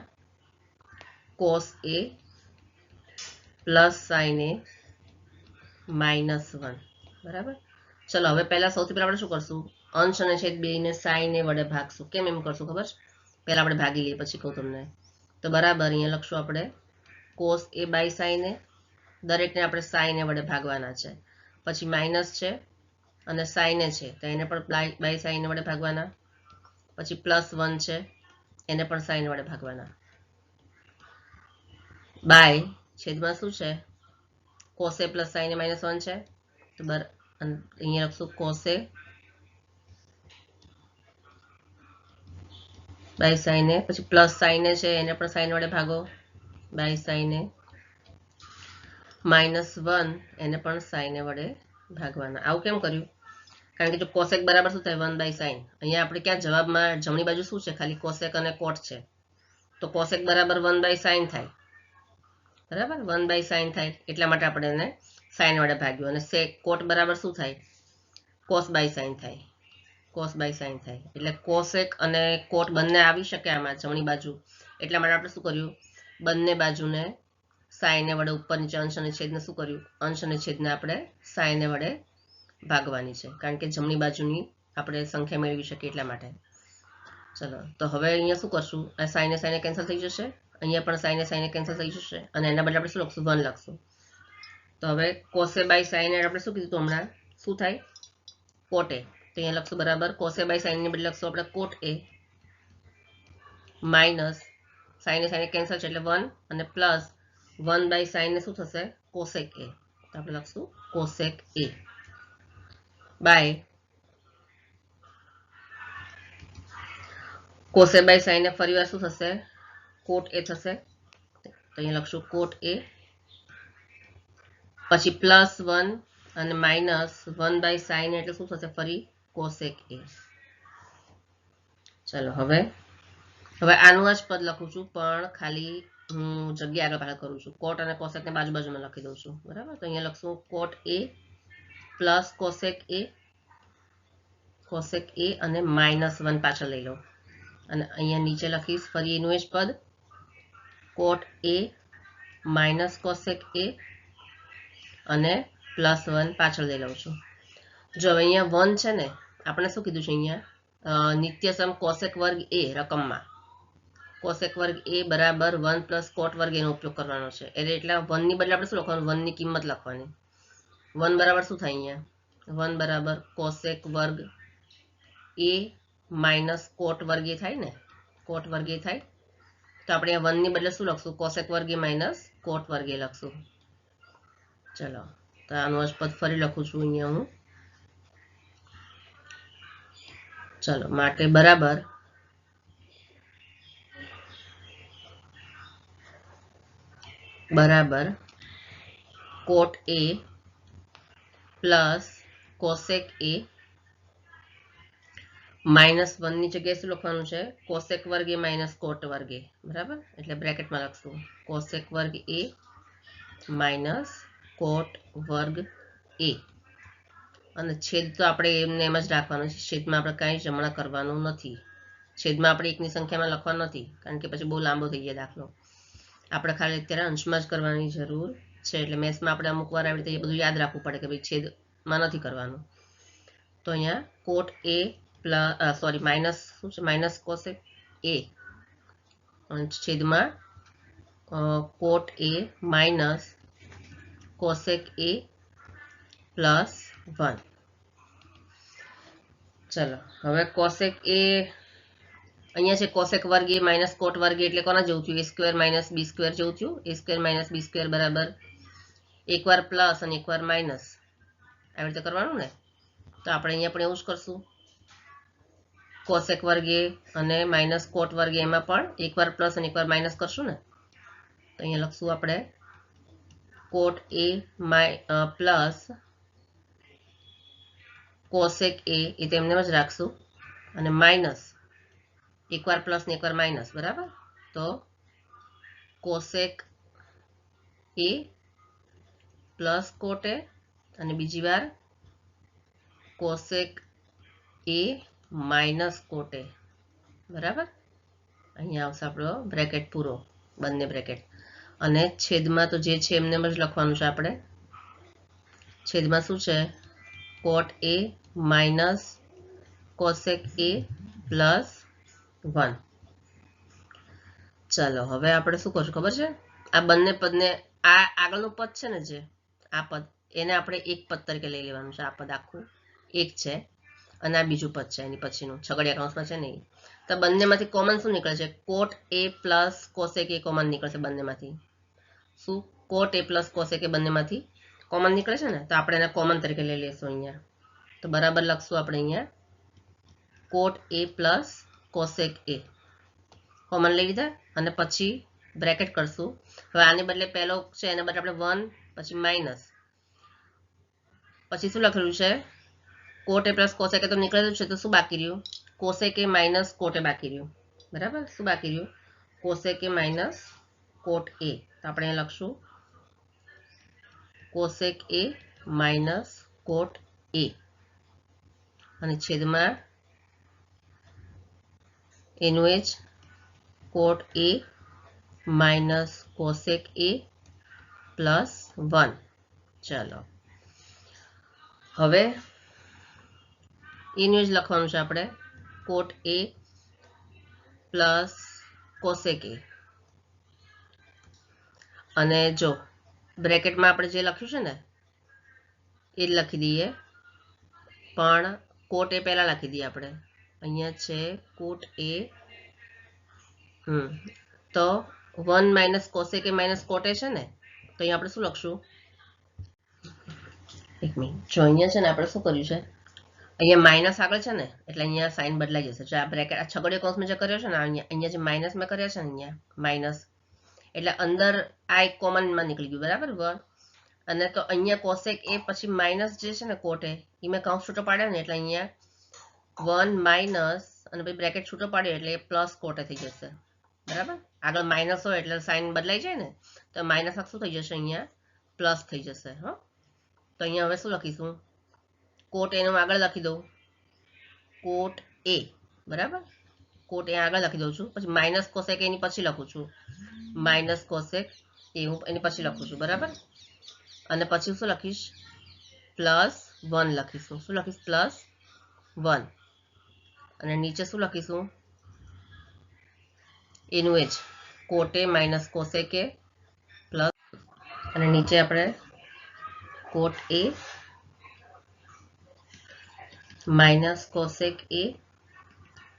cos A plus sine A minus 1. બરાબર, ચલો હવે પહેલા સૌથી પહેલા આપણે શું કરશું? અંશ અને છેદ બેને સાઇન એ વડે ભાગશું. કેમ એમ કરશું ખબર છે? પહેલા આપણે ભાગી લઈએ પછી કહું તમને. તો બરાબર અહીંયા લખશું આપણે cos A by sine A. દરેકને આપણે સાઇન એ વડે ભાગવાના છે. પછી માઇનસ છે અને સાઇન એ છે તો એને પણ બાય સાઇન વડે ભાગવાના. પછી પ્લસ 1 છે એને પણ સાઇન વડે ભાગવાના. બાય છેદમાં શું છે? Cos A plus sine A minus 1 છે તો અહીંયા લખશું cos A by sine A. પછી પ્લસ સાઇન એ છે એને પણ સાઇન વડે ભાગો બાય સાઇન એ. માઇનસ 1 એને પણ સાઇન એ વડે ભાગવાના. આવું કેમ કર્યું? કારણ કે જો કોસેક બરાબર શું થાય? 1 બાય સાઇન. અહીંયા આપણે ક્યાં જવાબમાં જમણી બાજુ શું છે? ખાલી કોસેક અને કોટ છે તો કોસેક બરાબર 1 બાય સાઇન થાય. બરાબર, 1 બાય સાઇન થાય એટલા માટે આપણે એને સાઇન વડે ભાગ્યું. અને સેક કોટ બરાબર શું થાય? કોસ બાય સાઇન થાય. કોસ બાય સાઇન થાય એટલે કોસેક અને કોટ બંને આવી શકે આમાં જમણી બાજુ. એટલા માટે આપણે શું કર્યું? બંને બાજુને સાઇન વડે ઉપર નીચે અંશ અને છેદને શું કર્યું? અંશ અને છેદને આપણે સાઇન વડે ભાગવાની છે કારણ કે જમણી બાજુની આપણે સંખ્યા મેળવી શકીએ એટલા માટે. ચલો તો હવે અહીંયા શું કરશું? આ સાઇને કેન્સલ થઈ જશે. અહીંયા પણ સાઇને કેન્સલ થઈ જશે અને એના બદલે આપણે શું લખશું? 1 લખશું. તો હવે કોસે બાય સાઇન આપણે શું કીધું હમણાં? શું થાય? કોટ એ. તો અહીંયા લખશું બરાબર કોસે બાય સાઇનની બદલે લખશું આપણે કોટ એ માઇનસ સાઇને કેન્સલ છે એટલે 1 અને પ્લસ 1 બાય સાઇન શું થશે? Cosec A. તો આપણે લખશું cosec A by cosec by sine ફરી વાર શું થશે? કોટ એ થશે. તો અહીંયા લખશું કોટ એ પછી પ્લસ 1 અને માઇનસ 1 બાય સાઇન એટલે શું થશે? ફરી કોસેક એ. ચલો હવે આનું જ પદ લખું છું, પણ ખાલી હું જગ્યા આગળ પાછળ કરું છું. કોટ અને કોસેક ને બાજુ બાજુમાં લખી દઉં છું. બરાબર, તો અહીંયા લખશું કોટ એ પ્લસ કોસેક એ અને -1 પાછળ લઈ લો. અને અહીંયા નીચે લખીશ ફરી એનું જ પદ કોટ એ માઇનસ કોસેક એ અને +1 પાછળ લઈ લઉં છું. જો હવે અહીંયા 1 છે ને, આપણે શું કીધું છે અહીંયા નિત્યસમ કોસેક વર્ગ એ રકમમાં કોસેક વર્ગ એ બરાબર 1 પ્લસ કોટ વર્ગ એનો ઉપયોગ કરવાનો છે. એટલે 1 ની બદલે આપણે શું લખવાનું, 1 ની કિંમત લખવાની. 1 બરાબર શું થાય અહીંયા, 1 બરાબર કોસેક વર્ગ એ માઇનસ કોટ વર્ગ એ થાય ને, કોટ વર્ગ એ થાય. તો આપણે 1 ની બદલે શું લખશું, કોસેક વર્ગ એ માઇનસ કોટ વર્ગ એ લખશું. ચલો, તો આનું પદ ફરી લખું છું અહીંયા હું. ચલો, માટે બરાબર કોટ એ પ્લસ કોસેક એ -1 ની જગ્યાએ શું લખવાનું છે, કોસેક વર્ગ એ માઇનસ કોટ વર્ગ એ. બરાબર, એટલે બ્રેકેટમાં લખશું કોસેક વર્ગ એ માઇનસ કોટ વર્ગ એ. અને છેદ તો આપણે એમને એમ જ રાખવાનું છે, છેદમાં આપણે કાંઈ જ હમણાં કરવાનું નથી. છેદમાં આપણે એકની સંખ્યામાં લખવાનું નથી, કારણ કે પછી બહુ લાંબો થઈ જાય દાખલો. આપણે ખાલી અત્યારે અંશમાં જ કરવાની જરૂર છે. એટલે મેથ્સમાં આપણે અમુક વાર આવી રીતે એ બધું યાદ રાખવું પડે કે ભાઈ છેદમાં નથી કરવાનું. તો અહીંયા કોટ એ માઇનસ શું છે, માઇનસ કોસેક એ અને છેદમાં કોટ એ માઇનસ કોસેક એ +1. ચલો, હવે કોસેક એ અહીંયા છે કોસેક વર્ગ એ માઇનસ કોટ વર્ગ એટલે કોના જેવું થયું, a² માઇનસ b² જેવું થયું. a² માઇનસ b² બરાબર એકવાર પ્લસ અને એકવાર માઇનસ, આવી રીતે કરવાનું ને. તો આપણે અહીંયા પણ એવું જ કરશું, કોસેક વર્ગ એ અને માઇનસ કોટ વર્ગ એમાં પણ એકવાર પ્લસ અને એકવાર માઇનસ કરશું ને. તો અહીંયા લખશું આપણે કોટ એ પ્લસ કોસેક એ તેમને જ રાખશું અને માઇનસ એકવાર પ્લસ ને એકવાર માઇનસ. બરાબર, તો cosec A plus cot A અને બીજી વાર કોસેક એ માઇનસ કોટ એ. બરાબર, અહીંયા આવશે આપણો બ્રેકેટ પૂરો, બંને બ્રેકેટ. અને છેદમાં તો જે છે એમને જ લખવાનું છે આપણે. છેદમાં શું છે, કોટ એ માઇનસ કોસેક એ +1. ચાલો, હવે આપણે શું કરશું ખબર છે, આ બંને પદને, આ આગળનું પદ છે ને, જે આ પદ એને આપણે એક પદ તરીકે લઈ લેવાનું છે. આ પદ આખું એક છે અને આ બીજું પદ છે એની પછીનું છગડીયા કૌંસમાં છે ને. તો બંનેમાંથી કોમન શું નીકળે છે, કોટ એ પ્લસ કોસેક એ કોમન નીકળશે બંનેમાંથી. શું, કોટ એ પ્લસ કોસેક એ બંનેમાંથી કોમન નીકળે છે ને, તો આપણે એને કોમન તરીકે લઈ લઈશું અહીંયા. તો બરાબર લખશું આપણે અહીંયા કોટ એ પ્લસ કોસેક એ કોમન લઈ લીધા અને પછી બ્રેકેટ કરશું. હવે આને બદલે પહેલો છે એના બદલે આપણે 1 પછી માઇનસ પછી શું લખેલું છે, કોટ એ પ્લસ કોસેક એ તો નીકળેલું છે. તો શું બાકી રહ્યું, કોસેક એ માઇનસ કોટ એ બાકી રહ્યું. બરાબર, શું બાકી રહ્યું, કોસેક એ માઇનસ કોટ એ. તો આપણે અહીં લખશું cosec A minus coat A અને છેદમાં એનું એ જ કોટ એ માઇનસ કોસેક એ +1. ચાલો, હવે એનું જ લખવાનું છે આપણે કોટ એ પ્લસ કોસેક એ. અને જો બ્રેકેટમાં આપણે જે લખ્યું છે ને એ જ લખી દઈએ, પણ કોટ એ પહેલા લખી દઈએ આપણે. અહીંયા છે કોટ એ, તો 1 માઇનસ કોસેક એ માઇનસ કોટ એ છે ને, તો અહીંયા આપણે શું લખશું, એક મિનિટ, જો અહીંયા છે ને આપણે શું કર્યું છે, અહીંયા માઇનસ આગળ છે ને એટલે અહીંયા સાઇન બદલાઈ જશે. જો આ બ્રેકેટ આ છગડીયો કૌંસમાં જે કર્યો છે ને, અહીંયા જે માઇનસ મેં કર્યા છે ને, અહીંયા માઇનસ એટલે અંદર આ એક કોમનમાં નીકળી ગયું. બરાબર, 1. અને તો અહીંયા કોસેક એ પછી માઇનસ જે છે ને કોટ એ મેં કૌંસ છૂટો પાડ્યો ને એટલે અહીંયા 1 માઇનસ અને પછી બ્રેકેટ છૂટો પાડીએ એટલે પ્લસ કોટે થઈ જશે, બરાબર. આગળ માઇનસ હોય એટલે સાઇન બદલાઈ જાય ને, તો માઇનસ શું થઈ જશે, અહીંયા પ્લસ થઈ જશે. હા, તો અહીંયા હવે શું લખીશું, કોટ એનું આગળ લખી દઉં, કોટ એ, બરાબર. કોટ એ આગળ લખી દઉં છું, પછી માઇનસ કોસેક એની પછી લખું છું, માઇનસ કોસેક એ હું એની પછી લખું છું, બરાબર. અને પછી શું લખીશ, પ્લસ 1 લખીશું. શું લખીશ, પ્લસ 1. અને નીચે શું લખીશું, એનું એ જ કોટ એ માઇનસ કોસેક એ પ્લસ, અને નીચે આપણે કોટ એ માઇનસ કોસેક એ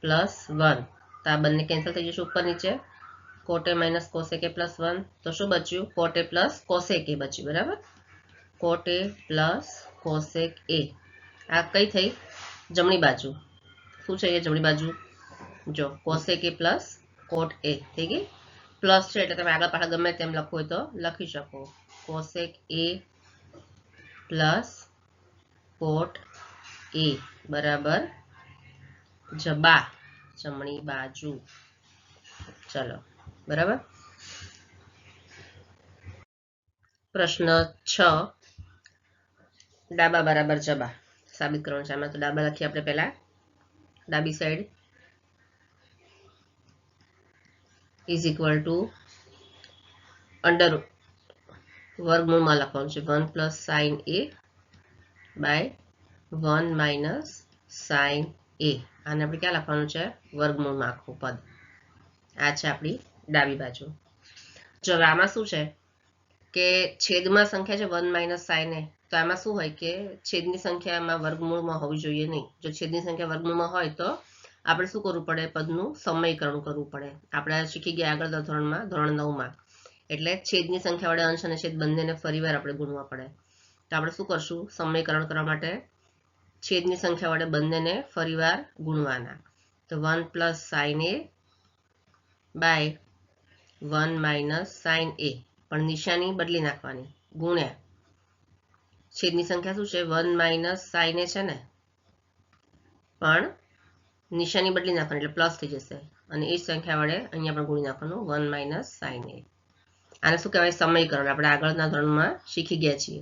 પ્લસ 1. તો આ બંને કેન્સલ થઈ જશે ઉપર નીચે, કોટ એ માઇનસ કોસેક એ પ્લસ 1. તો શું બચ્યું, કોટ એ પ્લસ કોસેક એ બચ્યું, બરાબર. કોટ એ પ્લસ કોસેક એ. આ કઈ થઈ, જમણી બાજુ. શું છે એ જમણી બાજુ, જો કોસેક એ પ્લસ કોટ એ થઈ ગઈ. પ્લસ છે એટલે તમે આગળ પાછળ ગમે તેમ લખવું હોય તો લખી શકો, કોસેક એ પ્લસ કોટ એ બરાબર જબા, જમણી બાજુ. ચલો, બરાબર. પ્રશ્ન 6, ડાબા બરાબર જબા સાબિત કરવાનું છે. આમાં તો ડાબા લખીએ આપણે પહેલા, ડાબી side is equal to under વર્ગમૂળમાં લખવાનું છે 1 plus sine A by 1 minus sine A. આને આપણે ક્યાં લખવાનું છે, વર્ગમૂળમાં આખું પદ. આ છે આપણી ડાબી બાજુ. જો આમાં શું છે કે છેદમાં સંખ્યા છે 1 માઇનસ સાઇન એ, તો આમાં શું હોય કે છેદની સંખ્યામાં વર્ગમૂળમાં હોવી જોઈએ નહીં. જો છેદની સંખ્યા વર્ગમૂળમાં હોય તો આપણે શું કરવું પડે, પદનું સમયકરણ કરવું પડે. આપણે શીખી ગયા આગળ ધોરણમાં, ધોરણ 9માં. એટલે છેદની સંખ્યા વડે અંશ અને છેદ બંનેને ફરીવાર આપણે ગુણવા પડે. તો આપણે શું કરશું, સમયકરણ કરવા માટે છેદની સંખ્યા વડે બંનેને ફરીવાર ગુણવાના. તો 1 plus sine A by 1 minus sine A, પણ નિશાની બદલી નાખવાની, ગુણ્યા છેદની સંખ્યા શું છે 1 માઇનસ સાઇન એ છે ને, પણ નિશાની બદલી નાખવાની એટલે પ્લસ થઈ જશે. અને એ સંખ્યા વડે અહીંયા પણ ગુણી નાખવાનું 1 માઇનસ સાઇન એ. આને શું કહેવાય, સમયકરણ. આપણે આગળના ધોરણમાં શીખી ગયા છીએ.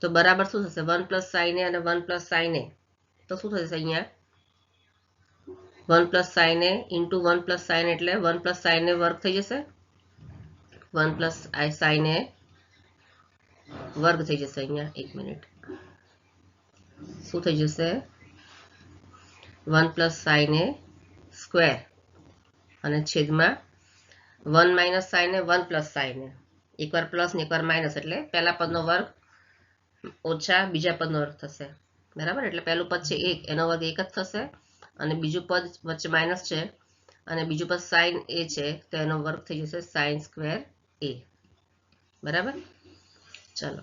તો બરાબર શું થશે, 1 પ્લસ સાઇન એ અને 1 પ્લસ સાઇન એ. તો શું થશે અહીંયા 1 plus sine A into 1 plus sine એટલે 1 પ્લસ સાઇન એ વર્ગ થઈ જશે, 1 પ્લસ સાઇન એ વર્ગ થઈ જશે. અહીંયા 1 મિનિટ, શું થઈ જશે 1 પ્લસ સાઇન એ સ્ક્વેર, અને છેદમાં 1 minus sine A 1 plus sine એ. એકવાર પ્લસ ને એકવાર માઇનસ એટલે પહેલા પદનો વર્ગ ઓછા બીજા પદનો વર્ગ થશે, બરાબર. એટલે પહેલું પદ છે 1, એનો વર્ગ 1 જ થશે, અને બીજું પદ વચ્ચે માઇનસ છે અને બીજું પદ સાઇન એ છે, તો એનો વર્ગ થઈ જશે સાઇન સ્ક્વેર એ, બરાબર. ચલો,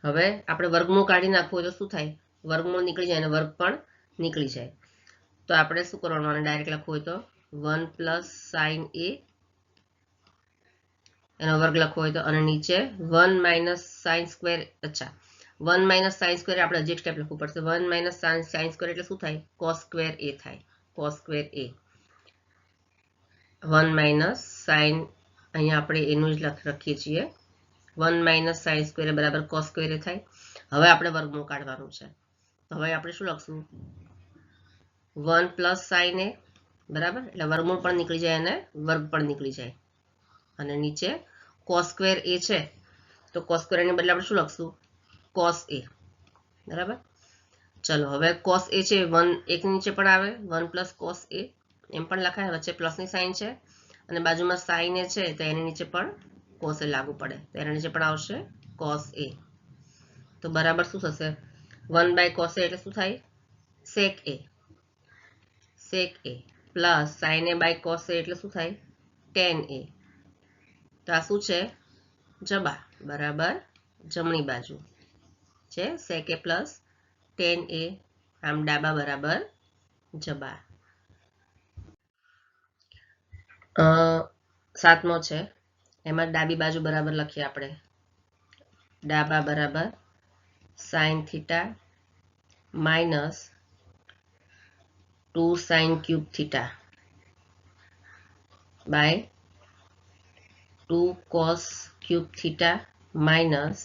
હવે આપણે વર્ગમૂળ કાઢી નાખવું હોય તો શું થાય, વર્ગમૂળ નીકળી જાય અને વર્ગ પણ નીકળી જાય. તો આપણે શું કરવાનું, આને ડાયરેક્ટ લખવું હોય તો 1 પ્લસ સાઇન એ એનો વર્ગ લખવો હોય તો, અને નીચે 1 માઇનસ સાઇન સ્ક્વેર. અચ્છા, 1 માઇનસ સાઇન સ્ક્વેર આપણે હજી એક સ્ટેપ લખવું પડશે. 1 માઇનસ સાઇન સ્ક્વેર એટલે શું થાય, કોસ સ્ક્વેર એ થાય, કોસ સ્ક્વેર એ. 1 માઇનસ સાઇન, અહીંયા આપણે એનું જ લખીએ છીએ, 1 માઇનસ સાઇન સ્ક્વેર બરાબર કોસ સ્ક્વેર એ થાય. હવે આપણે વર્ગમૂળ કાઢવાનું છે. તો હવે આપણે શું લખશું, 1 પ્લસ સાઇન એ, બરાબર. એટલે વર્ગમૂળ પણ નીકળી જાય અને વર્ગ પણ નીકળી જાય. અને નીચે કોસ સ્ક્વેર એ છે, તો કોસ સ્ક્વેર એની બદલે આપણે શું લખશું, કોસ એ, બરાબર. ચલો, હવે કોસ એ છે 1 એકની નીચે પણ આવે, 1 પ્લસ કોસ એ એમ પણ લખાય, વચ્ચે પ્લસની સાઇન છે, અને બાજુમાં સાઇન એ છે તો એની નીચે પણ કોસ એ લાગુ પડે, તો એના નીચે પણ આવશે કોસ એ. તો બરાબર શું થશે, 1 બાય કોસ એ એટલે શું થાય, sec A, sec A plus sine A by cos A એટલે શું થાય, ટેન એ. તો આ શું છે, જબા, બરાબર જમણી બાજુ છે, સેક એ પ્લસ ટેન એ, આમ ડાબા બરાબર જબા. 7મો છે, એમાં ડાબી બાજુ બરાબર લખીએ આપણે, ડાબા બરાબર sine theta minus 2 sin cube theta by 2 cos cube theta minus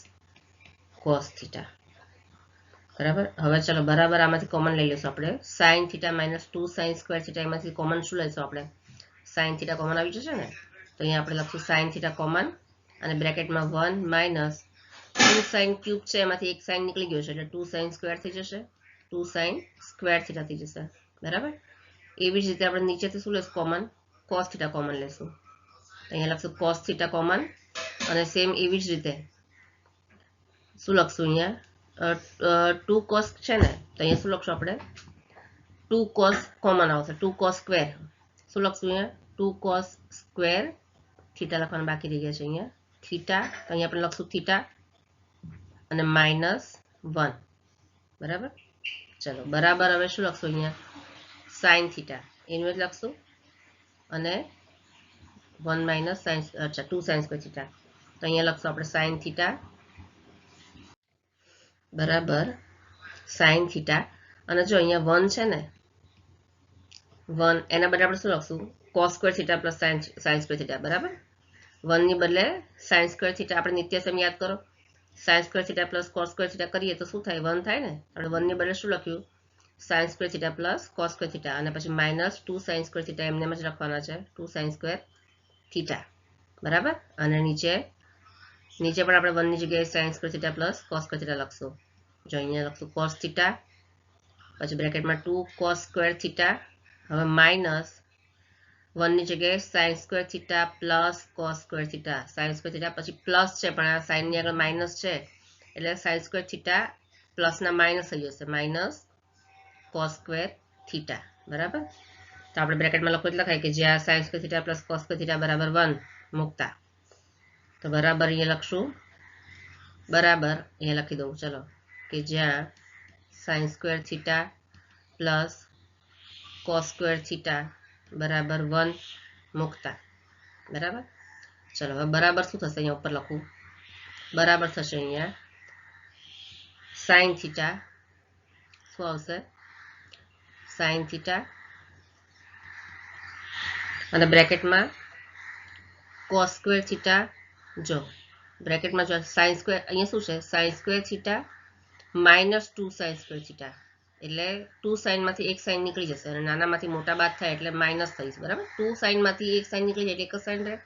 cos theta. બરાબર. હવે ચલો બરાબર આમાંથી કોમન લઈ લઈશું આપણે. sin theta minus 2 sin square theta એમાંથી કોમન શું લઈશું આપણે? sin theta કોમન આવી જશે ને, તો અહીંયા આપણે લખશું sin theta કોમન અને બ્રેકેટમાં 1 minus 2 sin cube છે એમાંથી એક sin નીકળી ગયો છે એટલે 2 sin square થઈ જશે, 2 sin square theta થઈ જશે. બરાબર. એવી જ રીતે આપણે નીચેથી શું લઈશું કોમન? cos theta કોમન લેશું. અહીંયા લખશું cos theta કોમન અને સેમ એવી જ રીતે શું લખશું અહીંયા 2 cos છે ને, તો અહીંયા શું લખશું આપણે? 2 cos કોમન આવશે, 2 cos સ્ક્વેર. શું લખશું અહીંયા? 2 cos સ્ક્વેર થીટા લખવાનું બાકી રહી ગયા છે અહીંયા. થીટા તો અહીંયા આપણે લખશું થીટા અને -1. બરાબર. ચલો બરાબર. હવે શું લખશું અહીંયા? sin થીટા એનું જ લખશું અને 1 minus sin, અચ્છા 2 sin સ્ક્વેર થીટા, તો અહીંયા લખશું આપણે sin થીટા બરાબર sin થીટા અને જો અહીંયા 1 છે ને 1 એના બદલે આપણે શું લખશું? cos square theta plus sin square theta. બરાબર. 1 ની બદલે sin સ્ક્વેર થીટા આપણે નિત્યસમ યાદ કરો, sin square theta plus cos square theta કરીએ તો શું થાય? 1 થાય ને. આપણે 1 ની બદલે શું લખ્યું? sin square theta plus cos square theta અને પછી -2 sin સ્ક્વેર થીટા એમને જ લખવાના છે, 2 sin સ્ક્વેર થીટા. બરાબર. અને નીચે પણ આપણે 1 ની જગ્યાએ sin square theta plus cos square theta લખશું. જો અહીંયા લખશું cos થીટા પછી બ્રેકેટમાં 2 cos સ્ક્વેર થીટા, હવે માઇનસ 1 ની જગ્યાએ sin square theta plus cos square theta. sin square theta પછી પ્લસ છે પણ આ sin ની આગળ માઇનસ છે એટલે sin સ્ક્વેર થીટા પ્લસના માઇનસ થઈ જશે, માઇનસ cos સ્ક્વેર થીટા. બરાબર. તો આપણે બ્રેકેટમાં લખવું એટલે લખાય કે જ્યાં sin square theta plus cos square theta બરાબર 1 મૂકતા, તો બરાબર અહીંયા લખશું, બરાબર અહીંયા લખી દઉં ચલો કે જ્યાં sin square theta plus cos square theta બરાબર 1 મૂકતા. બરાબર. ચલો હવે બરાબર શું થશે? અહીંયા ઉપર લખું, બરાબર થશે અહીંયા sin થીટા શું આવશે? sin થીટા અને બ્રેકેટમાં cos સ્ક્વેર થીટા, જો બ્રેકેટમાં જો sin સ્ક્વેર અહીંયા શું છે? sin square theta -2 sin square theta એટલે 2 sin માંથી એક sin નીકળી જશે અને નાનામાંથી મોટા બાદ થાય એટલે માઇનસ થઈશ. બરાબર. 2 sin માંથી એક sin નીકળી જાય એટલે એક જ sin રહે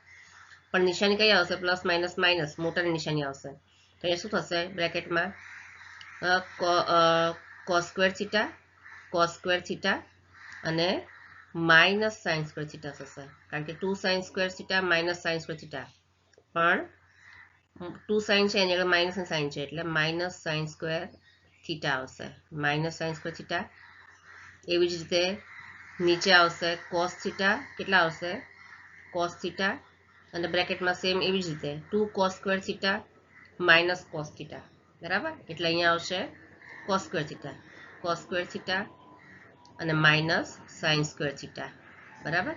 પણ નિશાની કઈ આવશે? પ્લસ માઇનસ માઇનસ મોટાની નિશાની આવશે. તો અહીંયા શું થશે? બ્રેકેટમાં cos સ્ક્વેર થીટા અને માઇનસ sin સ્ક્વેર થીટા થશે કારણ કે 2 sin square theta minus sin square theta પણ 2 sin છે એની આગળ માઇનસ ની સાઇન છે એટલે માઇનસ sin સ્ક્વેર થીટા આવશે, માઇનસ sin સ્ક્વેર થીટા. એવી જ રીતે નીચે આવશે cos થીટા, કેટલા આવશે? cos થીટા અને બ્રેકેટમાં સેમ એવી જ રીતે 2 cos square theta minus cos theta. બરાબર. એટલે અહીંયા આવશે cos સ્ક્વેર થીટા અને માઇનસ sin સ્ક્વેર થીટા. બરાબર.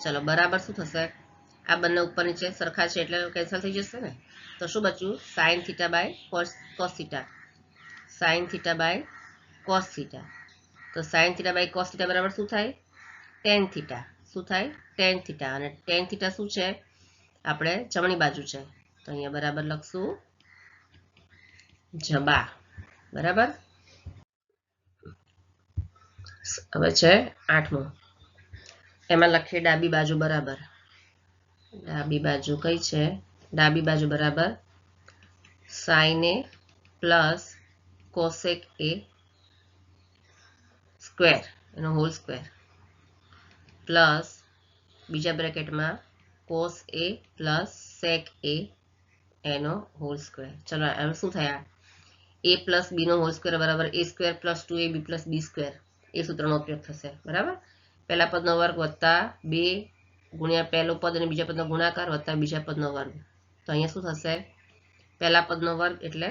ચલો બરાબર શું થશે? આ બંને ઉપર નીચે સરખા છે એટલે કેન્સલ થઈ જશે ને, તો શું બચ્યું? sin theta by cos theta, sin theta by cos theta. તો sin theta by cos theta બરાબર શું થાય? tan theta. શું થાય? tan theta. અને tan થીટા શું છે? આપણે જમણી બાજુ છે તો અહીંયા બરાબર લખશું જબા. બરાબર. હવે છે 8મું, એમાં લખીએ ડાબી બાજુ બરાબર. ડાબી બાજુ કઈ છે? ડાબી બાજુ બરાબર sin a plus cosec a square એનો હોલ સ્ક્વેર પ્લસ બીજા બ્રેકેટમાં cos a plus sec a એનો હોલ સ્ક્વેર. ચલો હવે શું થયા? a પ્લસ b નો હોલ સ્ક્વેર બરાબર a square plus 2ab plus b square, એ સૂત્રનો ઉપયોગ થશે. બરાબર. પહેલા પદનો વર્ગ વત્તા 2 ગુણ્યા પહેલો પદ અને બીજા પદનો ગુણાકાર વત્તા બીજા પદનો વર્ગ. તો અહીંયા શું થશે? પહેલા પદનો વર્ગ એટલે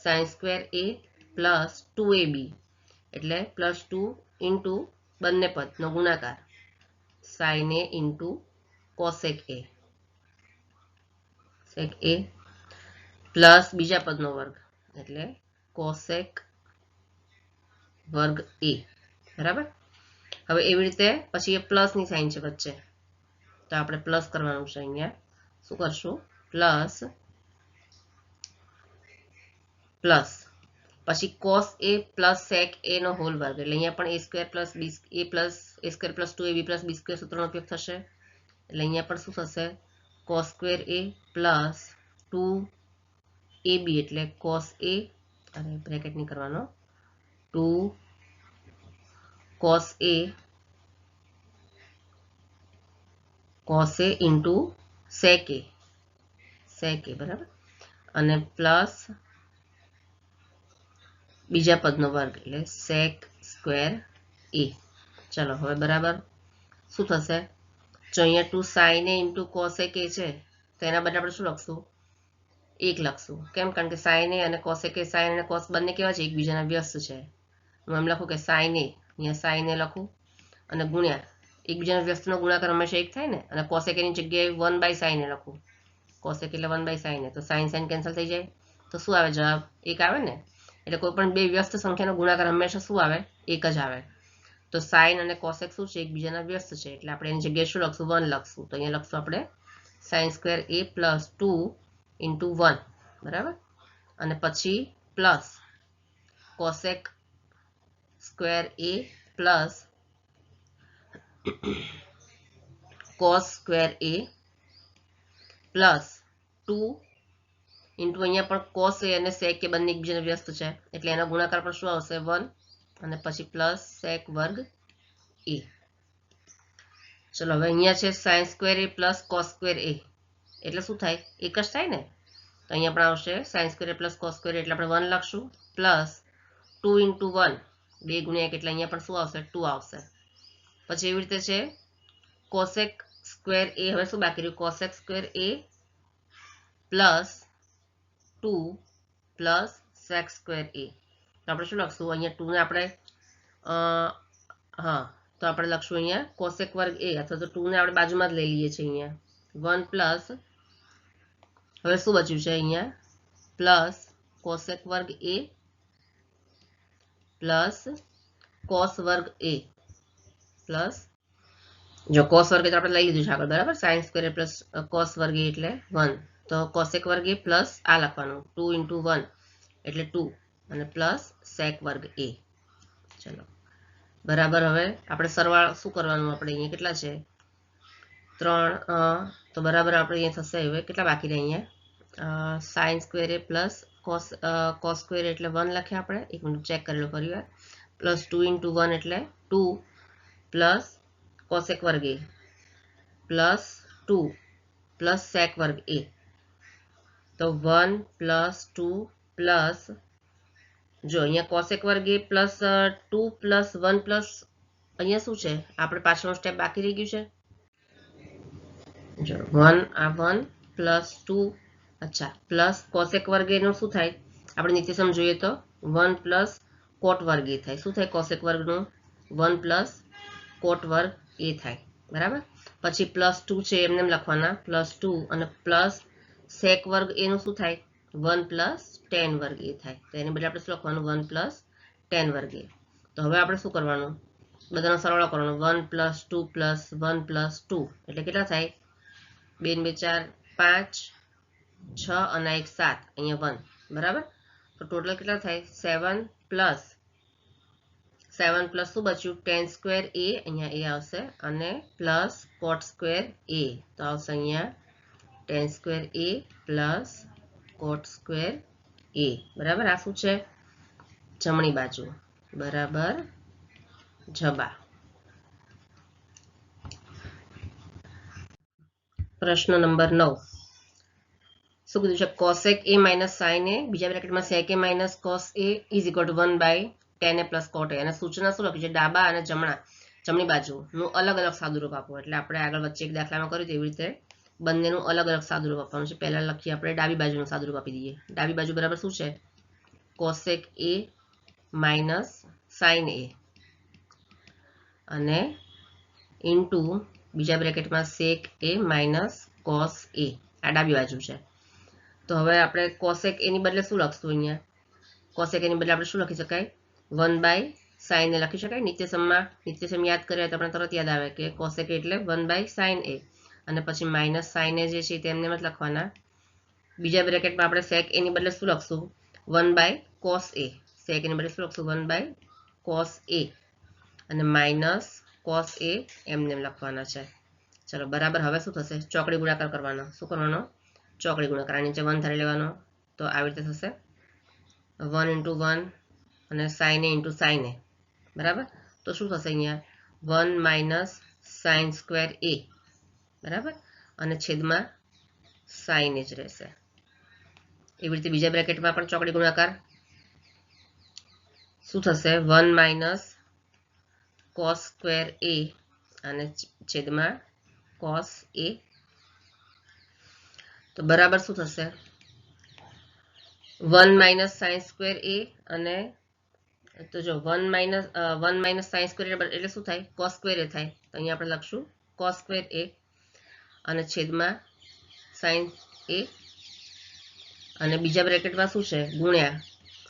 sin square a plus 2ab એટલે પ્લસ 2 ઇન્ટુ બંને પદનો ગુણાકાર sin a into cosec a plus બીજા પદનો વર્ગ એટલે cosec વર્ગ a. બરાબર. હવે એવી રીતે પછી એ પ્લસની સાઇન છે વચ્ચે, તો આપણે પ્લસ કરવાનું છે. અહીંયા શું કરશું? પ્લસ પ્લસ પછી cos A plus sec A નો હોલ વર્ગ, એટલે અહીંયા પણ A square plus B A plus A square plus 2ab plus B square સૂત્રનો ઉપયોગ થશે. એટલે અહીંયા પણ શું થશે? Cos square A plus 2ab એટલે કોસ એ, અને બ્રેકેટ નહીં કરવાનો, 2 કોસ એ ઇન્ટુ સેક એ બરાબર, અને પ્લસ બીજા પદનો વર્ગ એટલે સેક સ્ક્વેર એ. ચલો હવે બરાબર શું થશે? જો અહીંયા 2 સાઇન એ ઇન્ટુ કોસેક એ છે, તો એના બદલે આપણે શું લખશું? 1 લખશું. કેમ? કારણ કે સાઇન એ અને કોસેક એ, સાઇન અને કોસ બંને કેવા છે? એકબીજાના વ્યસ્ત છે. હું એમ લખું કે સાઇન એ, અહીંયા સાઇન એ લખું, અને ગુણ્યા એકબીજાના વ્યસ્તનો ગુણાકાર હંમેશા 1 થાય ને, અને કોસેક એની જગ્યાએ 1/sin એ લખું. કોસેક એટલે 1/sin એ, તો સાઇન સાઇન કેન્સલ થઈ જાય, તો શું આવે જવાબ? 1 આવે ને. એટલે કોઈ પણ બે વ્યસ્ત સંખ્યાનો ગુણાકાર હંમેશા શું આવે? 1 જ આવે. તો સાઇન અને કોસેક શું છે? એકબીજાના વ્યસ્ત છે, એટલે આપણે એની જગ્યાએ શું લખશું? 1 લખશું. તો અહીંયા લખશું આપણે sign square A plus 2 into 1 બરાબર, અને પછી plus cosec square A plus cos square A plus 2 into અહીંયા પણ કોસ એ અને સેક એ બંને એકબીજાને વ્યસ્ત છે, એટલે એનો ગુણાકાર પણ શું આવશે? 1, અને પછી પ્લસ સેક વર્ગ એ. ચલો હવે અહીંયા છે sine square A plus cos square એ, એટલે શું થાય? 1 જ થાય ને. તો અહીંયા પણ આવશે sign square A plus cos square, એટલે આપણે 1 લખશું, પ્લસ 2 ઇન્ટુ 1 2 ગુણ્યા 1 એટલે અહીંયા પણ શું આવશે? 2 આવશે. પછી એવી રીતે છે કોસેક સ્ક્વેર એ, હવે શું બાકી રહ્યું? Cosec square A plus 2 plus sec square એ. તો આપણે શું લખશું? અહીંયા 2 ને આપણે હા, તો આપણે લખશું અહીંયા કોસેક વર્ગ એ, અથવા તો 2 ને આપણે બાજુમાં જ લઈ લઈએ છીએ. અહીંયા 1 પ્લસ, હવે શું બચ્યું છે? અહીંયા પ્લસ કોસેક વર્ગ એ પ્લસ કોસ વર્ગ એ પ્લસ, જો કોસ વર્ગ તો આપણે લઈ લીધું છે આગળ બરાબર, સાઇન સ્ક્વેર પ્લસ કોસ વર્ગ એટલે 1, તો કોસેક વર્ગ એ પ્લસ આ લખવાનું 2 ઇન્ટુ 1 એટલે 2, અને પ્લસ સેક વર્ગ એ. ચલો બરાબર. હવે આપણે સરવાળો શું કરવાનું? આપણે અહીંયા કેટલા છે? 3, તો બરાબર આપણે અહીંયા થશે. હવે કેટલા બાકી રહે? અહીંયા sine square A plus cos square એટલે 1 લખ્યા આપણે, એક મિનિટ ચેક કરી લો ફરી વાર, પ્લસ 2 ઇન્ટુ 1 એટલે 2 પ્લસ કોસેક વર્ગ એ પ્લસ 2 પ્લસ સેક વર્ગ એ, તો 1 પ્લસ 2 પ્લસ, જો અહીંયા કોસેક વર્ગ એ પ્લસ 2 પ્લસ 1 પ્લસ અહીંયા શું છે? આપણે પાછળનું સ્ટેપ બાકી રહી ગયું છે. જો 1 આ 1 પ્લસ 2, અચ્છા પ્લસ કોસેક વર્ગ એનું શું થાય? આપણે નીચેસમ જોઈએ તો 1 પ્લસ કોટ વર્ગ એ થાય. શું થાય કોસેક વર્ગનું? 1 પ્લસ કોટ વર્ગ એ થાય બરાબર. પછી પ્લસ 2 છે એમને લખવાના, પ્લસ 2, અને પ્લસ સેક વર્ગ એનું શું થાય? 1 પ્લસ ટેન વર્ગ એ થાય. તો એને બદલે આપણે શું લખવાનું? 1 પ્લસ ટેન વર્ગ એ. તો હવે આપણે શું કરવાનું? બધાનો સરવાળો કરવાનો, 1 પ્લસ 2 પ્લસ 1 પ્લસ 2 એટલે કેટલા થાય? 2 2 4 5 6 અને 1 7, અહીંયા 1 બરાબર. તો ટોટલ કેટલા થાય? 7 પ્લસ શું બચ્યું? ટેન સ્ક્વેર એ, અહીંયા એ આવશે, અને પ્લસ કોટ સ્ક્વેર એ, તો આવશે અહીંયા ten square A plus cot square A બરાબર. આ શું છે? જમણી બાજુ બરાબર જબા. પ્રશ્ન નંબર 9 શું કીધું છે? Cosec A minus sine A, બીજા બ્રેકેટમાં sec A minus cos A is equal to 1/tan a plus cot A. અને સૂચના શું લખ્યું છે? ડાબા અને જમણી બાજુનું અલગ અલગ સાદુરૂપ આપો. એટલે આપણે આગળ વચ્ચે એક દાખલામાં કર્યું તેવી રીતે બંનેનું અલગ અલગ સાદુરૂપ આપવાનું છે. પહેલા લખીએ આપણે ડાબી બાજુનું સાદુરૂપ આપી દઈએ. ડાબી બાજુ બરાબર શું છે? કોસેક એ માઇનસ સાઇન એ, અને ઇન્ટુ બીજા બ્રેકેટમાં સેક એ માઇનસ કોસ એ. આ ડાબી બાજુ છે. તો હવે આપણે કોસેક એની બદલે શું લખશું? અહીંયા કોસેક એની બદલે આપણે શું લખી શકાય? 1/sin સાઇન એ લખી શકાય નિત્યસમ યાદ કરીએ તો આપણે તરત યાદ આવે કે કોસેક એટલે 1/sin a અને પછી માઇનસ સાઇન એ જે છે તેમને મત લખવાના બીજા બ્રેકેટમાં આપણે sec a ની બદલે શું લખશું 1/cos a sec a ની બદલે શું લખશું 1/cos a અને માઇનસ cos a એમને લખવાના છે ચલો બરાબર હવે શું થશે ચોકડી ગુણાકાર કરવાનો શું કરવાનો ચોકડી ગુણાકાર નીચે 1 ધારી લેવાનો તો આવી રીતે થશે 1 × 1 અને sin a × sin a બરાબર તો શું થશે અહીંયા 1 - sin સ્ક્વેર a બરાબર અને છેદમાં sin જ રહેશે એવી રીતે બીજા બ્રેકેટમાં પણ ચોકડી ગુણાકાર શું થશે 1 - cos સ્ક્વેર a અને છેદમાં cos a તો બરાબર શું થશે 1 - sin સ્ક્વેર a અને તો જો 1 - sin સ્ક્વેર એટલે શું થાય cos સ્ક્વેર a થાય તો અહીંયા આપણે લખશું cos સ્ક્વેર a અને છેદમાં sin a અને બીજા બ્રેકેટમાં શું છે ગુણ્યા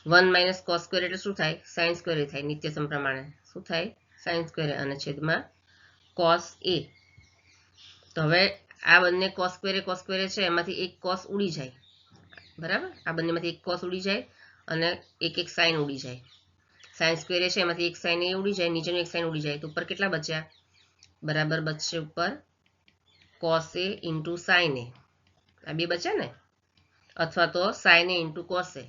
1 - cos સ્ક્વેર એટલે શું થાય sin સ્ક્વેર a થાય નિત્યસમ પ્રમાણે શું થાય sin સ્ક્વેર a અને છેદમાં cos a તો હવે આ બંને cos સ્ક્વેર a છે એમાંથી એક cos ઉડી જાય બરાબર આ બંનેમાંથી એક cos ઉડી જાય અને એક sin ઉડી જાય sin સ્ક્વેર a છે એમાંથી એક sin એ ઉડી જાય નીચેનું એક sin ઉડી જાય તો ઉપર કેટલા બચ્યા બરાબર બચશે ઉપર cos a × sin a આ બે બચ્યા ને અથવા તો sin a × cos a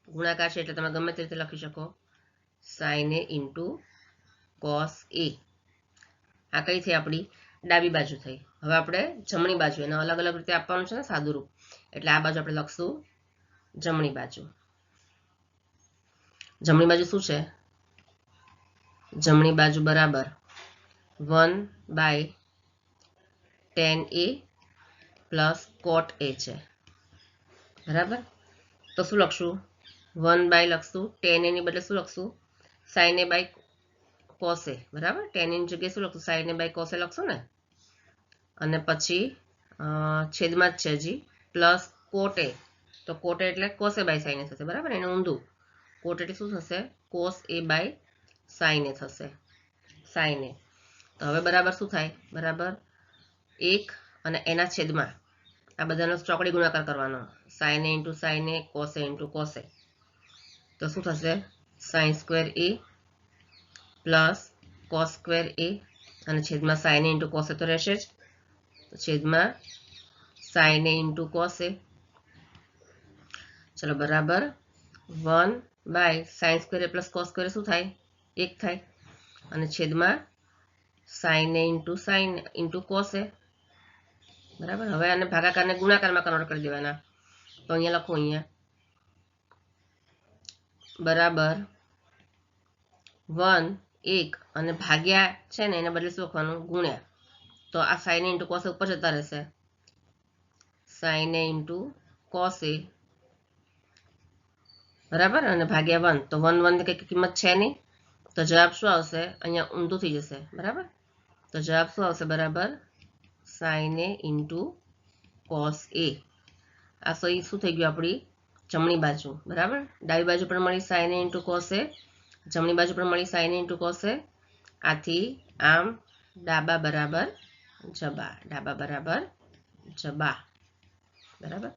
ગુણાકાર છે એટલે તમે ગમે તે રીતે લખી શકો sin a × cos a આ કઈ થઈ આપણી ડાબી બાજુ થઈ હવે આપણે જમણી બાજુ એને અલગ અલગ રીતે આપવાનું છે ને સાદું રૂપ એટલે આ બાજુ આપણે લખશું જમણી બાજુ શું છે જમણી બાજુ બરાબર 1/tan a + cot a છે બરાબર તો શું લખશું 1/ લખશું tan a ની બદલે શું લખશું sin a/cos a બરાબર tan a ની જગ્યાએ શું લખશું sin a/cos a લખશું ને અને પછી છેદમાં જ છે હજી પ્લસ cot a તો cot a એટલે cos a/sin a થશે બરાબર એને ઊંધું cot એટલે શું થશે cos a/sin a થશે sin a તો હવે બરાબર શું થાય બરાબર 1 અને એના છેદમાં આ બધાનો ચોકડી ગુણાકાર કરવાનો sin a × sin a cos a × cos a તો શું થશે sin square a + cos square a અને છેદમાં sin a × cos a તો રહેશે જ તો છેદમાં sin a × cos a ચલો બરાબર 1/sin square a + cos square a શું થાય 1 થાય અને છેદમાં sin a × cos a બરાબર હવે આને ભાગાકારને ગુણાકારમાં કન્વર્ટ કરી દેવાના તો અહીંયા લખો અહીંયા બરાબર 1 અને ભાગ્યા છે ને એને બદલે શું લખવાનું ગુણ્યા તો આ sin a × cos a ઉપર જતા રહેશે sin a × cos a બરાબર અને ભાગ્યા 1 તો 1 ની કઈ કિંમત છે નહીં તો જવાબ શું આવશે અહીંયા ઊંધું થઈ જશે બરાબર તો જવાબ શું આવશે બરાબર sin a × cos a આ શું થઈ ગયું આપણી જમણી બાજુ બરાબર ડાબી બાજુ પર મળી sin a × cos a જમણી બાજુ પર મળી sin a × cos a આથી આમ ડાબા બરાબર જબા બરાબર